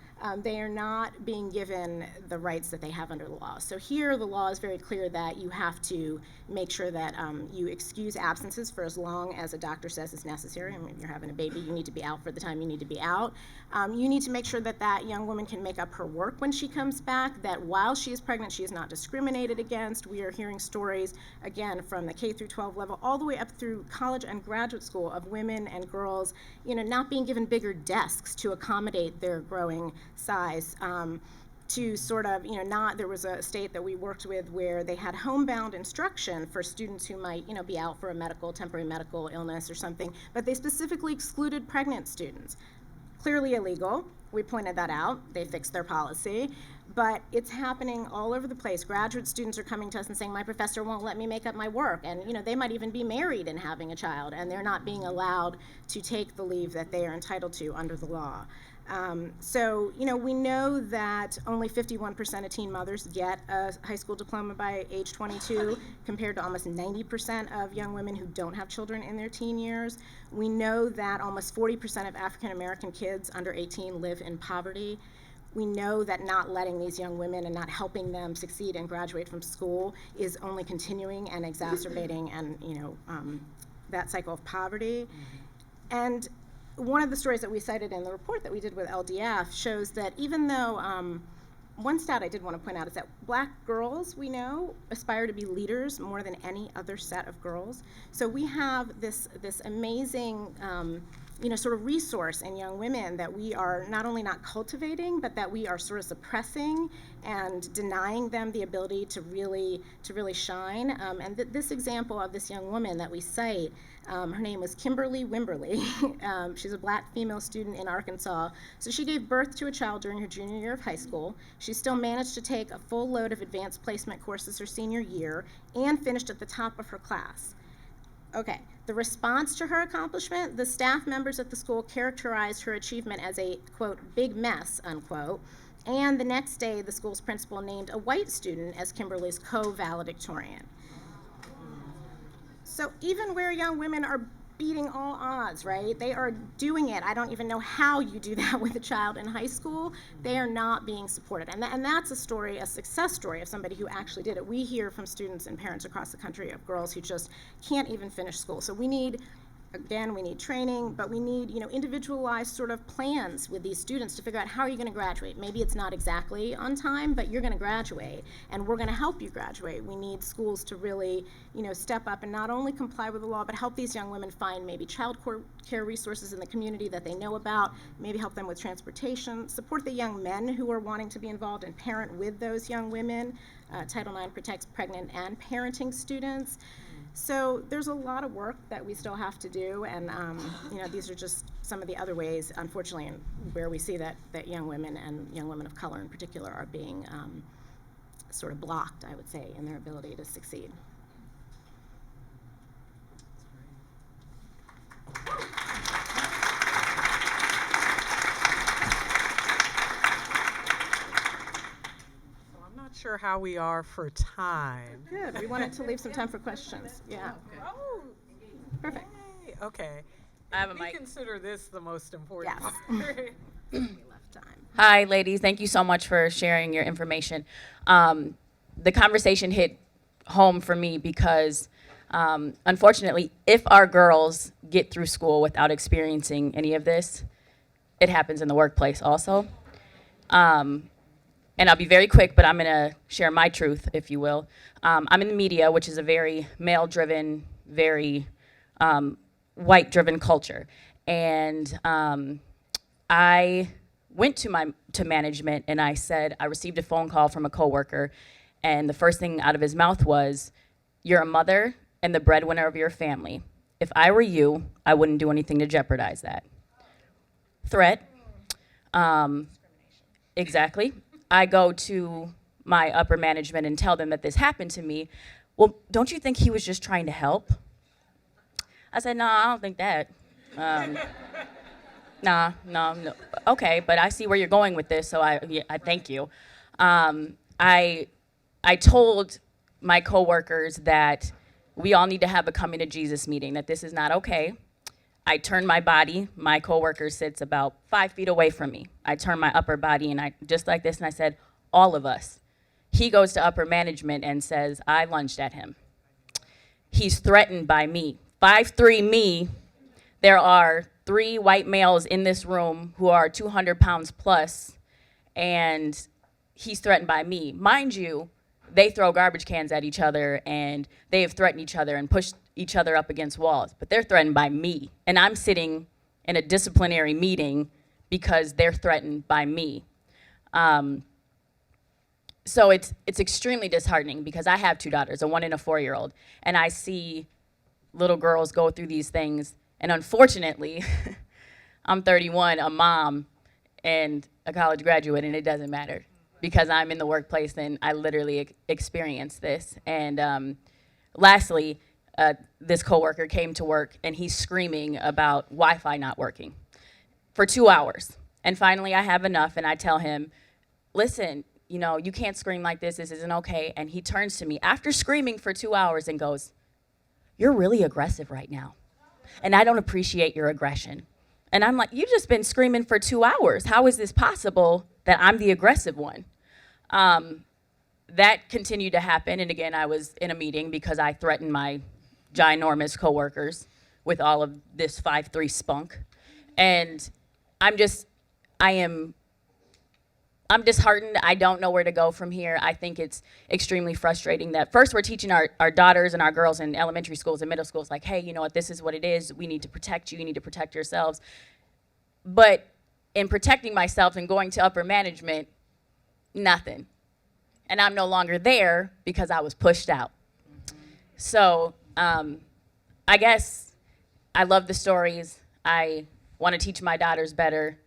They are not being given the rights that they have under the law. So here the law is very clear that you have to make sure that you excuse absences for as long as a doctor says is necessary. I mean, if you're having a baby, you need to be out for the time you need to be out. You need to make sure that that young woman can make up her work when she comes back, that while she is pregnant, she is not discriminated against. We are hearing stories, again, from the K through 12 level all the way up through college and graduate school of women and girls, not being given bigger desks to accommodate their growing size, to sort of, there was a state that we worked with where they had homebound instruction for students who might, be out for a temporary medical illness or something, but they specifically excluded pregnant students. Clearly illegal. We pointed that out. They fixed their policy, but it's happening all over the place. Graduate students are coming to us and saying, my professor won't let me make up my work, and they might even be married and having a child, and they're not being allowed to take the leave that they are entitled to under the law. So, we know that only 51% of teen mothers get a high school diploma by age 22, compared to almost 90% of young women who don't have children in their teen years. We know that almost 40% of African American kids under 18 live in poverty. We know that not letting these young women and not helping them succeed and graduate from school is only continuing and exacerbating that cycle of poverty. And one of the stories that we cited in the report that we did with LDF shows that even though, one stat I did want to point out is that black girls, we know, aspire to be leaders more than any other set of girls. So we have this amazing sort of resource in young women that we are not only not cultivating, but that we are sort of suppressing and denying them the ability to really shine. And this example of this young woman that we cite, her name was Kimberly Wimberly. She's a black female student in Arkansas. So she gave birth to a child during her junior year of high school. She still managed to take a full load of advanced placement courses her senior year and finished at the top of her class. Okay, the response to her accomplishment, the staff members at the school characterized her achievement as a, quote, big mess, unquote. And the next day, the school's principal named a white student as Kimberly's co-valedictorian. So even where young women are beating all odds, right? They are doing it. I don't even know how you do that with a child in high school. They are not being supported. And that's a story, a success story of somebody who actually did it. We hear from students and parents across the country of girls who just can't even finish school. So we need again, we need training, but we need, individualized sort of plans with these students to figure out how are you going to graduate. Maybe it's not exactly on time, but you're going to graduate, and we're going to help you graduate. We need schools to really, step up and not only comply with the law, but help these young women find maybe child care resources in the community that they know about, maybe help them with transportation, support the young men who are wanting to be involved and parent with those young women. Title IX protects pregnant and parenting students. So there's a lot of work that we still have to do, and these are just some of the other ways, unfortunately, where we see that young women and young women of color in particular are being sort of blocked, I would say, in their ability to succeed. Sure how we are for time. Good. We wanted to leave some time for questions. Yeah. Oh, Perfect. yay. Okay. I have a We mic. consider this the most important Yes. part. We left time. Hi, ladies. Thank you so much for sharing your information. The conversation hit home for me because, unfortunately, if our girls get through school without experiencing any of this, it happens in the workplace also. And I'll be very quick, but I'm going to share my truth, if you will. I'm in the media, which is a very male-driven, very white-driven culture. And I went to management and I said, I received a phone call from a coworker, and the first thing out of his mouth was, "You're a mother and the breadwinner of your family. If I were you, I wouldn't do anything to jeopardize that." Threat. Exactly. I go to my upper management and tell them that this happened to me. "Well, don't you think he was just trying to help?" I said, "No, I don't think that. No. Okay, but I see where you're going with this, so I thank you." I told my coworkers that we all need to have a coming to Jesus meeting, that this is not okay. I turn my body. My coworker sits about 5 feet away from me. I turn my upper body, and I just like this, and I said, "All of us." He goes to upper management and says, "I lunged at him." He's threatened by me. 5'3" me. There are 3 white males in this room who are 200 pounds plus, and he's threatened by me. Mind you, they throw garbage cans at each other, and they have threatened each other and pushed each other up against walls, but they're threatened by me. And I'm sitting in a disciplinary meeting because they're threatened by me. So it's extremely disheartening because I have 2 daughters, a 1 and a 4-year-old, and I see little girls go through these things. And unfortunately, I'm 31, a mom, and a college graduate, and it doesn't matter because I'm in the workplace and I literally experienced this. And lastly, this coworker came to work and he's screaming about Wi-Fi not working for 2 hours. And finally, I have enough, and I tell him, "Listen, you can't scream like this. This isn't okay." And he turns to me after screaming for 2 hours and goes, "You're really aggressive right now, and I don't appreciate your aggression." And I'm like, "You've just been screaming for 2 hours. How is this possible that I'm the aggressive one?" That continued to happen. And again, I was in a meeting because I threatened my ginormous coworkers with all of this 5'3" spunk. And I'm disheartened. I don't know where to go from here. I think it's extremely frustrating that first we're teaching our daughters and our girls in elementary schools and middle schools, like, "Hey, you know what, this is what it is. We need to protect you. You need to protect yourselves." But in protecting myself and going to upper management, nothing. And I'm no longer there because I was pushed out. So I guess I love the stories. I want to teach my daughters better,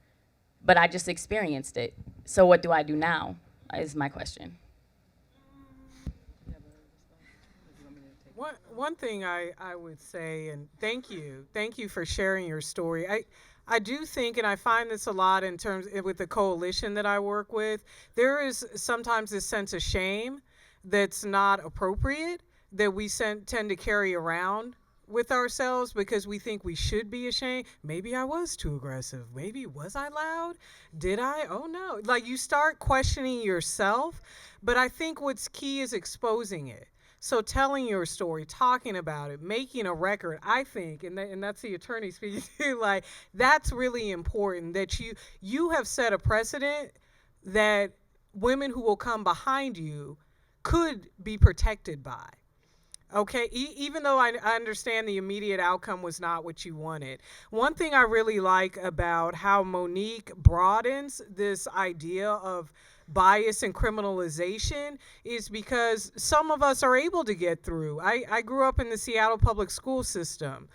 but I just experienced it. So what do I do now is my question. One thing I would say, and thank you for sharing your story. I do think, and I find this a lot in terms with the coalition that I work with, there is sometimes this sense of shame that's not appropriate that we tend to carry around with ourselves because we think we should be ashamed. Maybe I was too aggressive. Maybe was I loud? Did I? Oh no. Like you start questioning yourself, but I think what's key is exposing it. So telling your story, talking about it, making a record, I think, and that's the attorney speaking too, like that's really important, that you have set a precedent that women who will come behind you could be protected by. Okay, even though I understand the immediate outcome was not what you wanted. One thing I really like about how Monique broadens this idea of bias and criminalization is because some of us are able to get through. I grew up in the Seattle public school system,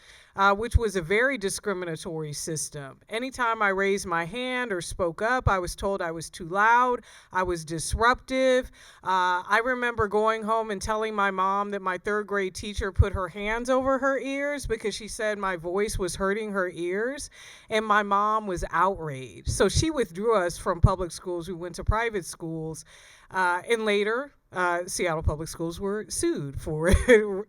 which was a very discriminatory system. Anytime I raised my hand or spoke up, I was told I was too loud, I was disruptive. I remember going home and telling my mom that my third grade teacher put her hands over her ears because she said my voice was hurting her ears, and my mom was outraged. So she withdrew us from public schools. We went to private schools, and later Seattle public schools were sued for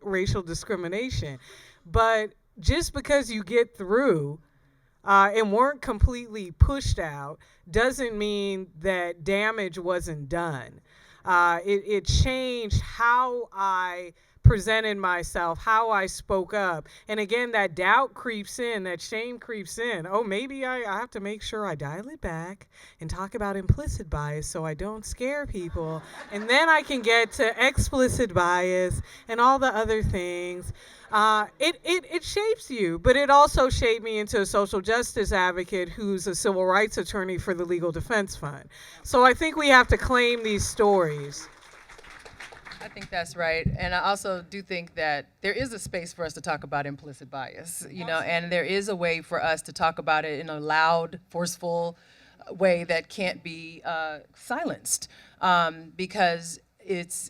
racial discrimination. But just because you get through and weren't completely pushed out doesn't mean that damage wasn't done. It changed how I presented myself, how I spoke up. And again, that doubt creeps in, that shame creeps in. Oh, maybe I have to make sure I dial it back and talk about implicit bias so I don't scare people. And then I can get to explicit bias and all the other things. It shapes you, but it also shaped me into a social justice advocate who's a civil rights attorney for the Legal Defense Fund. So I think we have to claim these stories. I think that's right. And I also do think that there is a space for us to talk about implicit bias, and there is a way for us to talk about it in a loud, forceful way that can't be silenced, because it's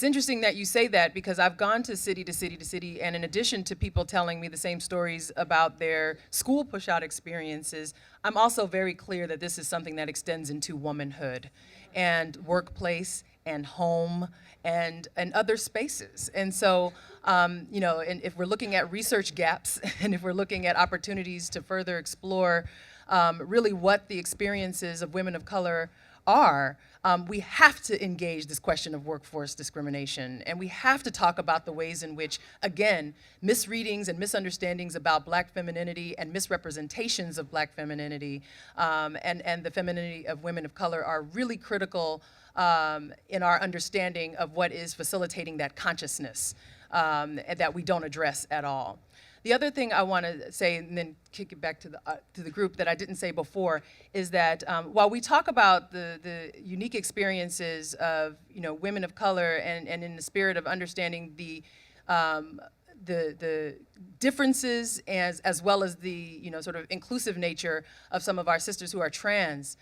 interesting that you say that, because I've gone to city to city to city, and in addition to people telling me the same stories about their school push-out experiences, I'm also very clear that this is something that extends into womanhood and workplace and home and other spaces. And so, and if we're looking at research gaps and if we're looking at opportunities to further explore really what the experiences of women of color are, we have to engage this question of workforce discrimination, and we have to talk about the ways in which, again, misreadings and misunderstandings about Black femininity and misrepresentations of Black femininity and the femininity of women of color are really critical in our understanding of what is facilitating that consciousness that we don't address at all. The other thing I want to say, and then kick it back to the group that I didn't say before, is that while we talk about the unique experiences of women of color, and in the spirit of understanding the differences as well as the sort of inclusive nature of some of our sisters who are trans,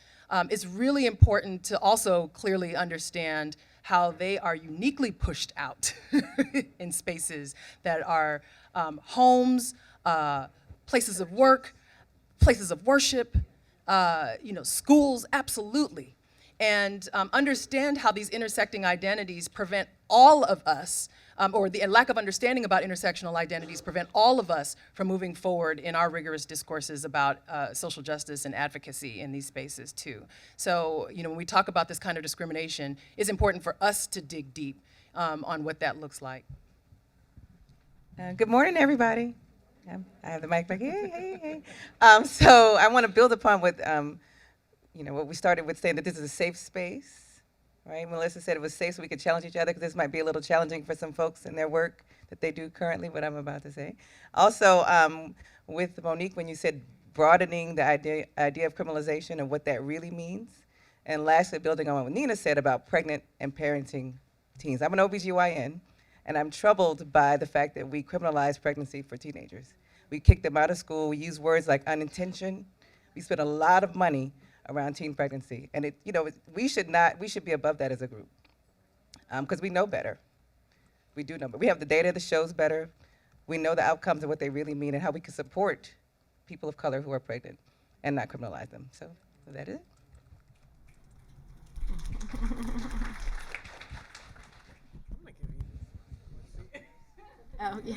it's really important to also clearly understand how they are uniquely pushed out in spaces that are homes, places of work, places of worship, schools, absolutely. And understand how these intersecting identities prevent all of us, or the lack of understanding about intersectional identities prevent all of us from moving forward in our rigorous discourses about social justice and advocacy in these spaces too. So, when we talk about this kind of discrimination, it's important for us to dig deep on what that looks like. Good morning, everybody. I have the mic back. Hey. So I want to build upon what what we started with, saying that this is a safe space, right? Melissa said it was safe so we could challenge each other, because this might be a little challenging for some folks in their work that they do currently, what I'm about to say. Also, with Monique, when you said broadening the idea of criminalization and what that really means. And lastly, building on what Neena said about pregnant and parenting teens. I'm an OBGYN, and I'm troubled by the fact that we criminalize pregnancy for teenagers. We kick them out of school. We use words like unintention. We spend a lot of money around teen pregnancy, and we should be above that as a group, because we know better. We do know, but we have the data that shows better. We know the outcomes and what they really mean, and how we can support people of color who are pregnant and not criminalize them. So that is it. Oh, yeah.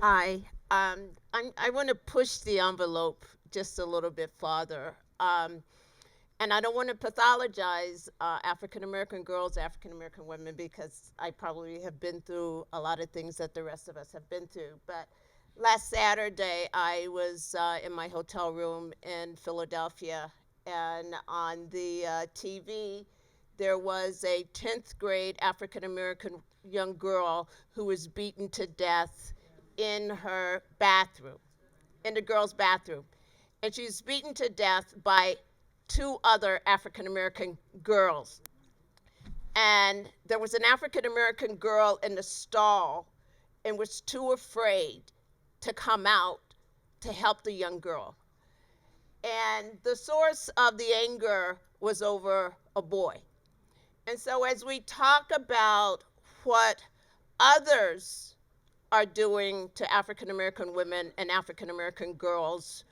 Hi. I want to push the envelope just a little bit farther. And I don't want to pathologize African American girls, African American women, because I probably have been through a lot of things that the rest of us have been through. But last Saturday, I was in my hotel room in Philadelphia, and on the TV, there was a 10th grade African American young girl who was beaten to death in her bathroom, in the girls' bathroom. And she was beaten to death by two other African American girls. And there was an African American girl in the stall and was too afraid to come out to help the young girl. And the source of the anger was over a boy. And so as we talk about what others are doing to African American women and African American girls,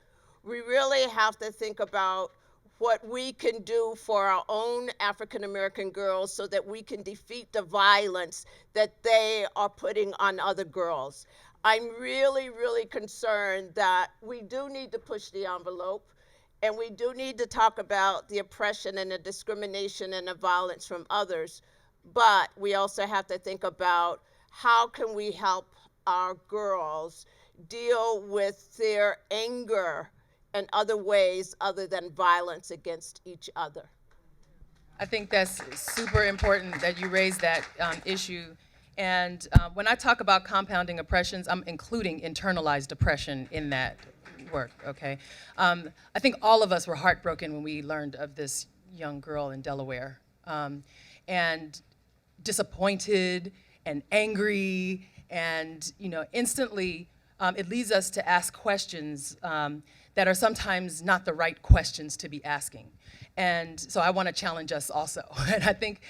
we really have to think about what we can do for our own African American girls so that we can defeat the violence that they are putting on other girls. I'm really, really concerned that we do need to push the envelope, and we do need to talk about the oppression and the discrimination and the violence from others, but we also have to think about how can we help our girls deal with their anger in other ways other than violence against each other. I think that's super important that you raise that issue. And when I talk about compounding oppressions, I'm including internalized oppression in that work, okay? I think all of us were heartbroken when we learned of this young girl in Delaware, and disappointed and angry, and instantly it leads us to ask questions that are sometimes not the right questions to be asking. And so I want to challenge us also. And I think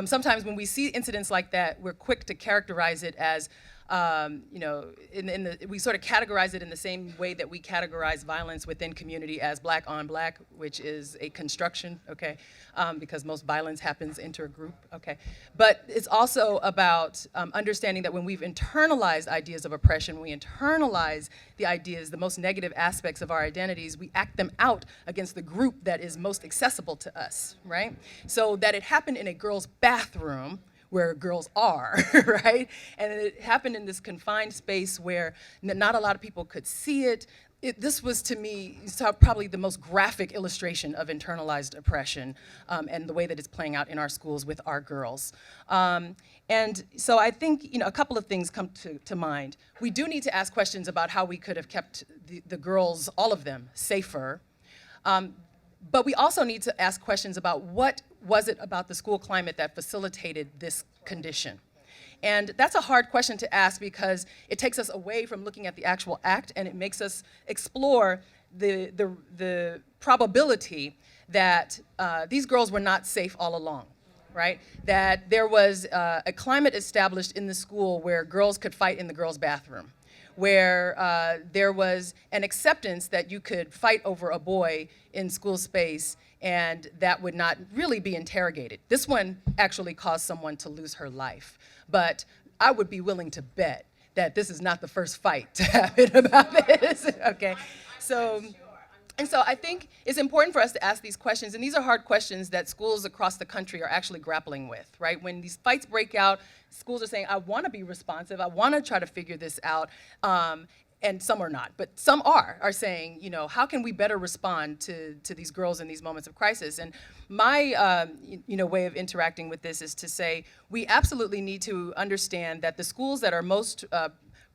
sometimes when we see incidents like that, we're quick to characterize it as, we sort of categorize it in the same way that we categorize violence within community as black on black, which is a construction, okay? Because most violence happens intergroup, okay? But it's also about understanding that when we've internalized ideas of oppression, we internalize the ideas, the most negative aspects of our identities, we act them out against the group that is most accessible to us, right? So that it happened in a girl's bathroom, where girls are, right? And it happened in this confined space where not a lot of people could see it. This was, to me, probably the most graphic illustration of internalized oppression and the way that it's playing out in our schools with our girls. And so I think a couple of things come to mind. We do need to ask questions about how we could have kept the girls, all of them, safer. But we also need to ask questions about what was it about the school climate that facilitated this condition? And that's a hard question to ask because it takes us away from looking at the actual act, and it makes us explore the probability that these girls were not safe all along, right? That there was a climate established in the school where girls could fight in the girls' bathroom, where there was an acceptance that you could fight over a boy in school space and that would not really be interrogated. This one actually caused someone to lose her life. But I would be willing to bet that this is not the first fight to happen about this, okay? So I think it's important for us to ask these questions, and these are hard questions that schools across the country are actually grappling with, right? When these fights break out, schools are saying, I want to be responsive, I want to try to figure this out, and some are not, but some are saying, how can we better respond to these girls in these moments of crisis? And my way of interacting with this is to say, we absolutely need to understand that the schools that are most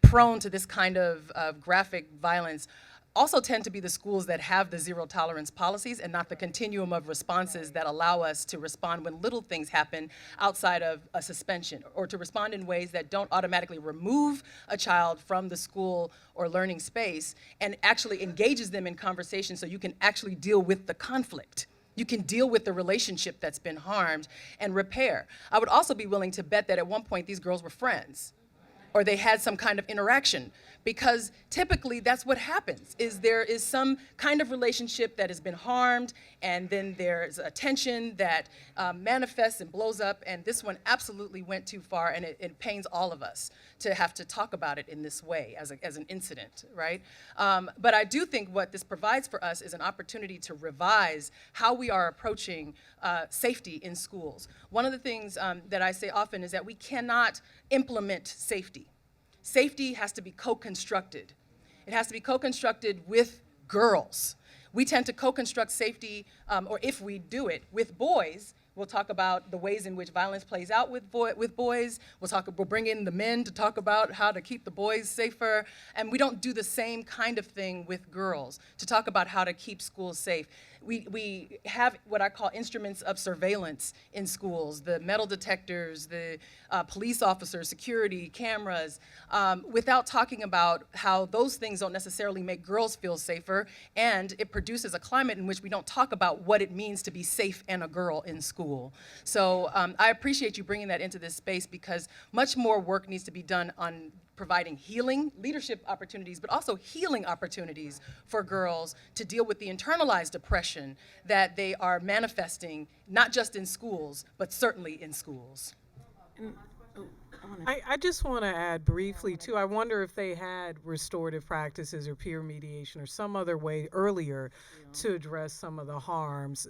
prone to this kind of graphic violence also tend to be the schools that have the zero tolerance policies and not the continuum of responses that allow us to respond when little things happen outside of a suspension, or to respond in ways that don't automatically remove a child from the school or learning space and actually engages them in conversation so you can actually deal with the conflict. You can deal with the relationship that's been harmed and repair. I would also be willing to bet that at one point these girls were friends, or they had some kind of interaction because typically that's what happens, is there is some kind of relationship that has been harmed, and then there's a tension that manifests and blows up, and this one absolutely went too far, and it pains all of us to have to talk about it in this way as an incident, right? But I do think what this provides for us is an opportunity to revise how we are approaching safety in schools. One of the things that I say often is that we cannot implement safety. Safety has to be co-constructed. It has to be co-constructed with girls. We tend to co-construct safety, or if we do it, with boys. We'll talk about the ways in which violence plays out with boys. We'll bring in the men to talk about how to keep the boys safer. And we don't do the same kind of thing with girls, to talk about how to keep schools safe. We have what I call instruments of surveillance in schools, the metal detectors, the police officers, security, cameras, without talking about how those things don't necessarily make girls feel safer, and it produces a climate in which we don't talk about what it means to be safe and a girl in school. So I appreciate you bringing that into this space, because much more work needs to be done on providing healing, leadership opportunities, but also healing opportunities for girls to deal with the internalized oppression that they are manifesting, not just in schools, but certainly in schools. I just want to add briefly, too, I wonder if they had restorative practices or peer mediation or some other way earlier to address some of the harms.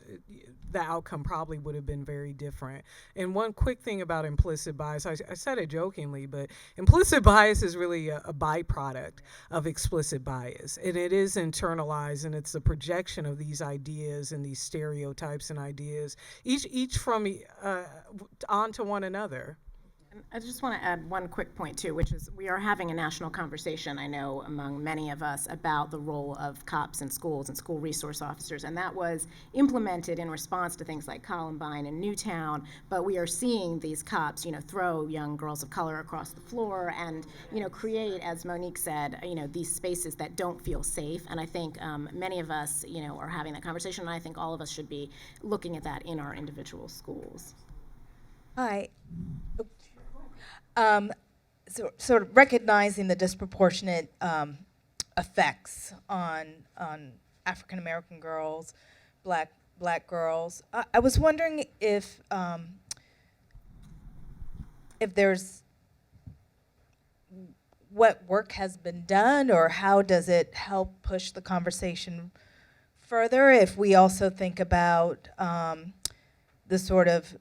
The outcome probably would have been very different. And one quick thing about implicit bias, I said it jokingly, but implicit bias is really a byproduct of explicit bias. And it is internalized, and it's the projection of these ideas and these stereotypes and ideas, each from onto one another. And I just want to add one quick point, too, which is we are having a national conversation, I know, among many of us about the role of cops in schools and school resource officers, and that was implemented in response to things like Columbine and Newtown, but we are seeing these cops, throw young girls of color across the floor and, create, as Monique said, these spaces that don't feel safe, and I think many of us, are having that conversation, and I think all of us should be looking at that in our individual schools. Hi. So, sort of recognizing the disproportionate effects on African American girls, black girls. I was wondering if there's what work has been done, or how does it help push the conversation further? If we also think about the sort of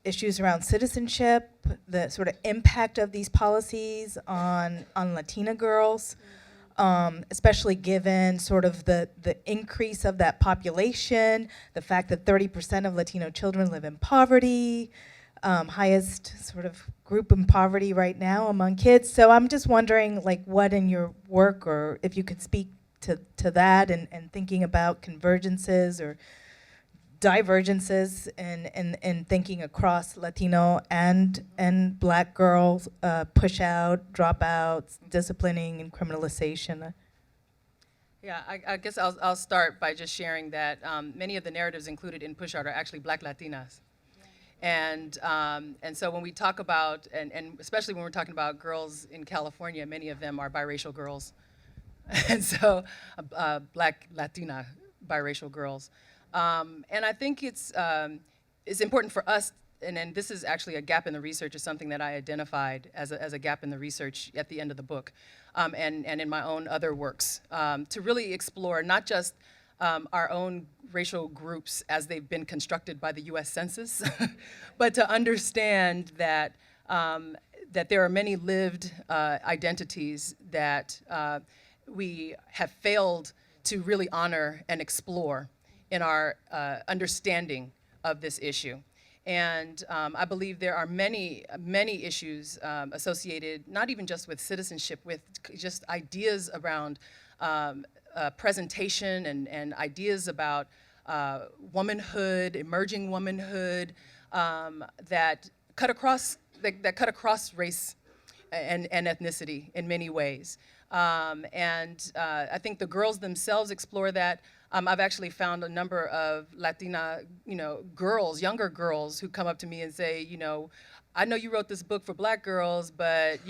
issues around citizenship, the sort of impact of these policies on Latina girls, especially given sort of the increase of that population, the fact that 30% of Latino children live in poverty, highest sort of group in poverty right now among kids. So I'm just wondering, like, what in your work, or if you could speak to that, and thinking about convergences or divergences in thinking across Latino and black girls, push out, dropouts, disciplining, and criminalization. Yeah, I guess I'll start by just sharing that many of the narratives included in Push Out are actually Black Latinas. And so when we talk about, and especially when we're talking about girls in California, many of them are biracial girls. And so Black Latina biracial girls. And I think it's important for us, and this is actually a gap in the research, is something that I identified as a gap in the research at the end of the book, and in my own other works, to really explore not just our own racial groups as they've been constructed by the US Census, but to understand that, that there are many lived identities that we have failed to really honor and explore in our understanding of this issue. And I believe there are many issues associated, not even just with citizenship, with just ideas around presentation and ideas about womanhood, emerging womanhood, that cut across race and ethnicity in many ways. And I think the girls themselves explore that. I've actually found a number of Latina, girls, younger girls, who come up to me and say, I know you wrote this book for black girls, but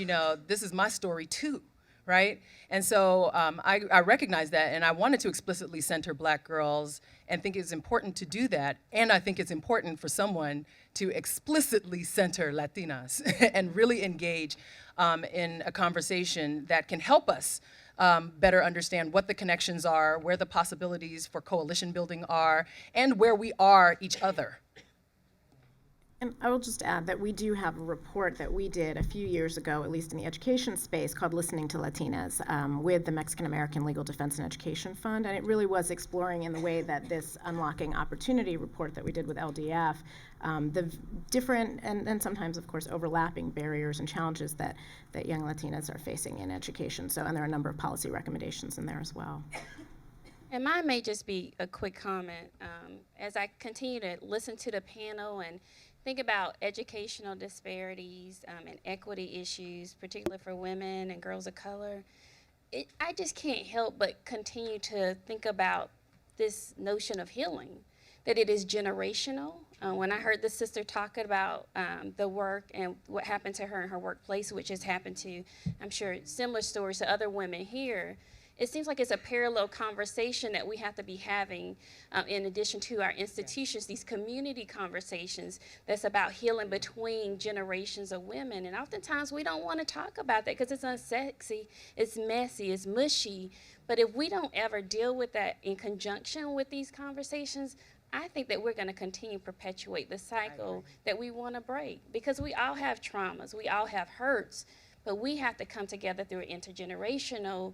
this is my story too, right? And so I recognize that, and I wanted to explicitly center Black girls and think it's important to do that. And I think it's important for someone to explicitly center Latinas and really engage in a conversation that can help us better understand what the connections are, where the possibilities for coalition building are, and where we are each other. And I will just add that we do have a report that we did a few years ago, at least in the education space, called Listening to Latinas, with the Mexican American Legal Defense and Education Fund. And it really was exploring in the way that this Unlocking Opportunity report that we did with LDF, the different and sometimes, of course, overlapping barriers and challenges that young Latinas are facing in education. So, and there are a number of policy recommendations in there as well. And mine may just be a quick comment. As I continue to listen to the panel and think about educational disparities and equity issues, particularly for women and girls of color, I just can't help but continue to think about this notion of healing, that it is generational. When I heard the sister talking about the work and what happened to her in her workplace, which has happened to, I'm sure, similar stories to other women here, it seems like it's a parallel conversation that we have to be having in addition to our institutions, these community conversations that's about healing between generations of women. And oftentimes we don't want to talk about that because it's unsexy, it's messy, it's mushy. But if we don't ever deal with that in conjunction with these conversations, I think that we're going to continue to perpetuate the cycle that we want to break, because we all have traumas, we all have hurts, but we have to come together through an intergenerational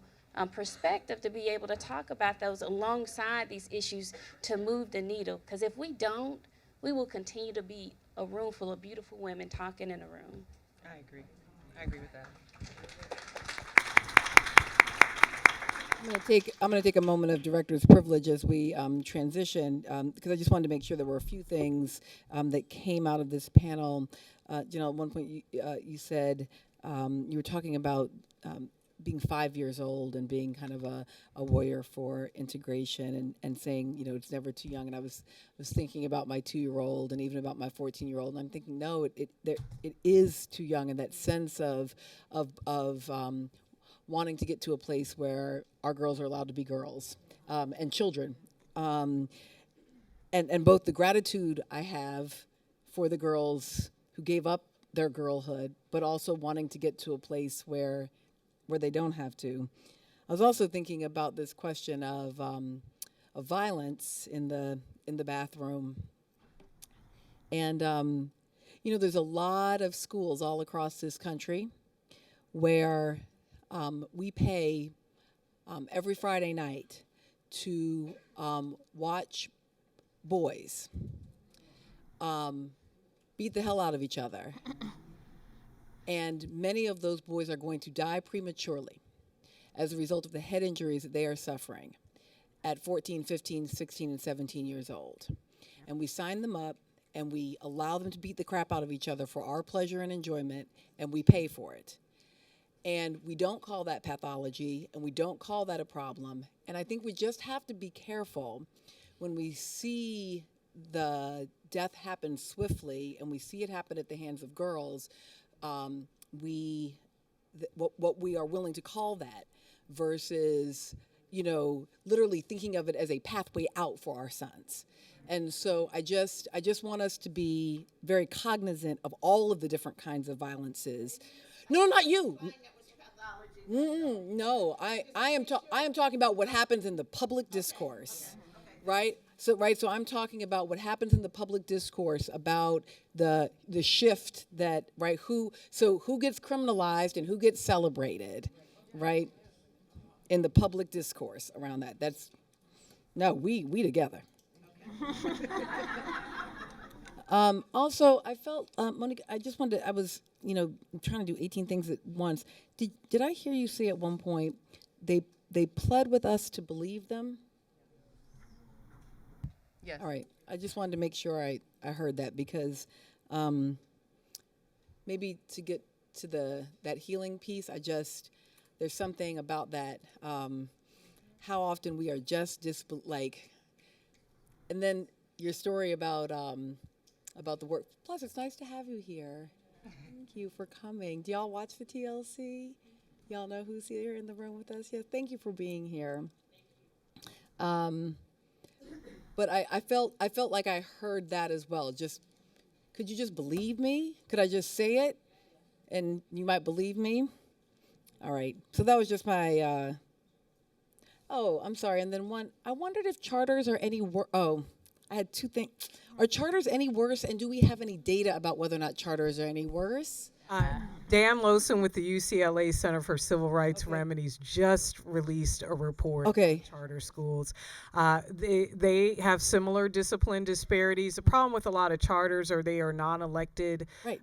perspective to be able to talk about those alongside these issues to move the needle. Because if we don't, we will continue to be a room full of beautiful women talking in a room. I agree. I agree with that. I'm going to take a moment of director's privilege as we transition, because I just wanted to make sure there were a few things that came out of this panel. Janel, at one point you said you were talking about being 5 years old and being kind of a warrior for integration and saying, you know, it's never too young. And I was thinking about my 2-year-old and even about my 14-year-old. And I'm thinking, no, it is too young. And that sense of wanting to get to a place where our girls are allowed to be girls and children. And both the gratitude I have for the girls who gave up their girlhood, but also wanting to get to a place where they don't have to. I was also thinking about this question of violence in the bathroom, and you know, there's a lot of schools all across this country where we pay every Friday night to watch boys beat the hell out of each other. And many of those boys are going to die prematurely as a result of the head injuries that they are suffering at 14, 15, 16, and 17 years old. And we sign them up and we allow them to beat the crap out of each other for our pleasure and enjoyment, and we pay for it. And we don't call that pathology, and we don't call that a problem. And I think we just have to be careful when we see the death happen swiftly and we see it happen at the hands of girls, what we are willing to call that versus, you know, literally thinking of it as a pathway out for our sons. And so I just want us to be very cognizant of all of the different kinds of violences. No, not you. No, I am talking about what happens in the public discourse, right? So I'm talking about what happens in the public discourse about the shift that, right, who gets criminalized and who gets celebrated, right, in the public discourse around that. We together. Also, I felt, Monique, I was, you know, trying to do 18 things at once. Did I hear you say at one point, they pled with us to believe them? Yes. All right. I just wanted to make sure I heard that, because maybe to get to that healing piece, there's something about that, how often we are just and then your story about the work. Plus, it's nice to have you here. Thank you for coming. Do y'all watch the TLC? Y'all know who's here in the room with us? Yes, thank you for being here. But I felt like I heard that as well. Just, could you just believe me? Could I just say it, and you might believe me? All right. So that was just my. Oh, I'm sorry. And then one, I wondered if charters are any worse. Oh, I had two things. Are charters any worse? And do we have any data about whether or not charters are any worse? Dan Lowson with the UCLA Center for Civil Rights Remedies just released a report Okay. on charter schools. They have similar discipline disparities. The problem with a lot of charters are they are non-elected Right.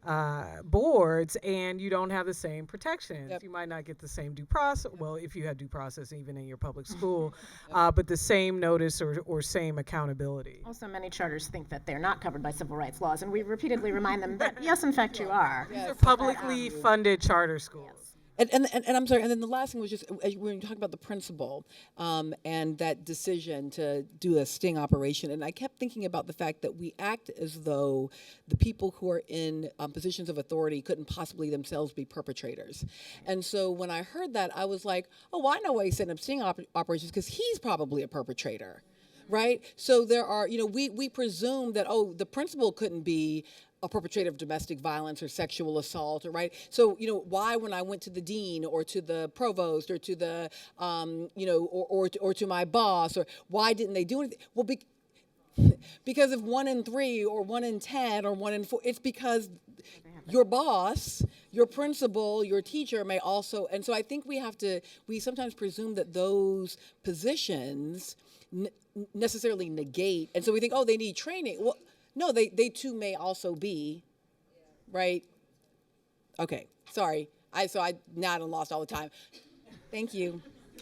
boards, and you don't have the same protections. Yep. You might not get the same due process. Well, if you had due process even in your public school, but the same notice or same accountability. Also, many charters think that they're not covered by civil rights laws, and we repeatedly remind them that, yes, in fact, you are. These are publicly funded charter schools. And I'm sorry, and then the last thing was just, when you talk about the principal and that decision to do a sting operation, and I kept thinking about the fact that we act as though the people who are in positions of authority couldn't possibly themselves be perpetrators. And so when I heard that, I was like, oh, well, I know why he's setting up sting operations, because he's probably a perpetrator. Right? So there are, we presume that, oh, the principal couldn't be a perpetrator of domestic violence or sexual assault, or right? So, why when I went to the dean or to the provost or to the, or to my boss, or why didn't they do anything? Well, because if 1 in 3 or 1 in 10 or 1 in 4, it's because your boss, your principal, your teacher may also, and so I think we sometimes presume that those positions necessarily negate, and so we think, oh, they need training. Well, no, they too may also be, right? Okay, sorry. I now I done lost all the time. Thank you.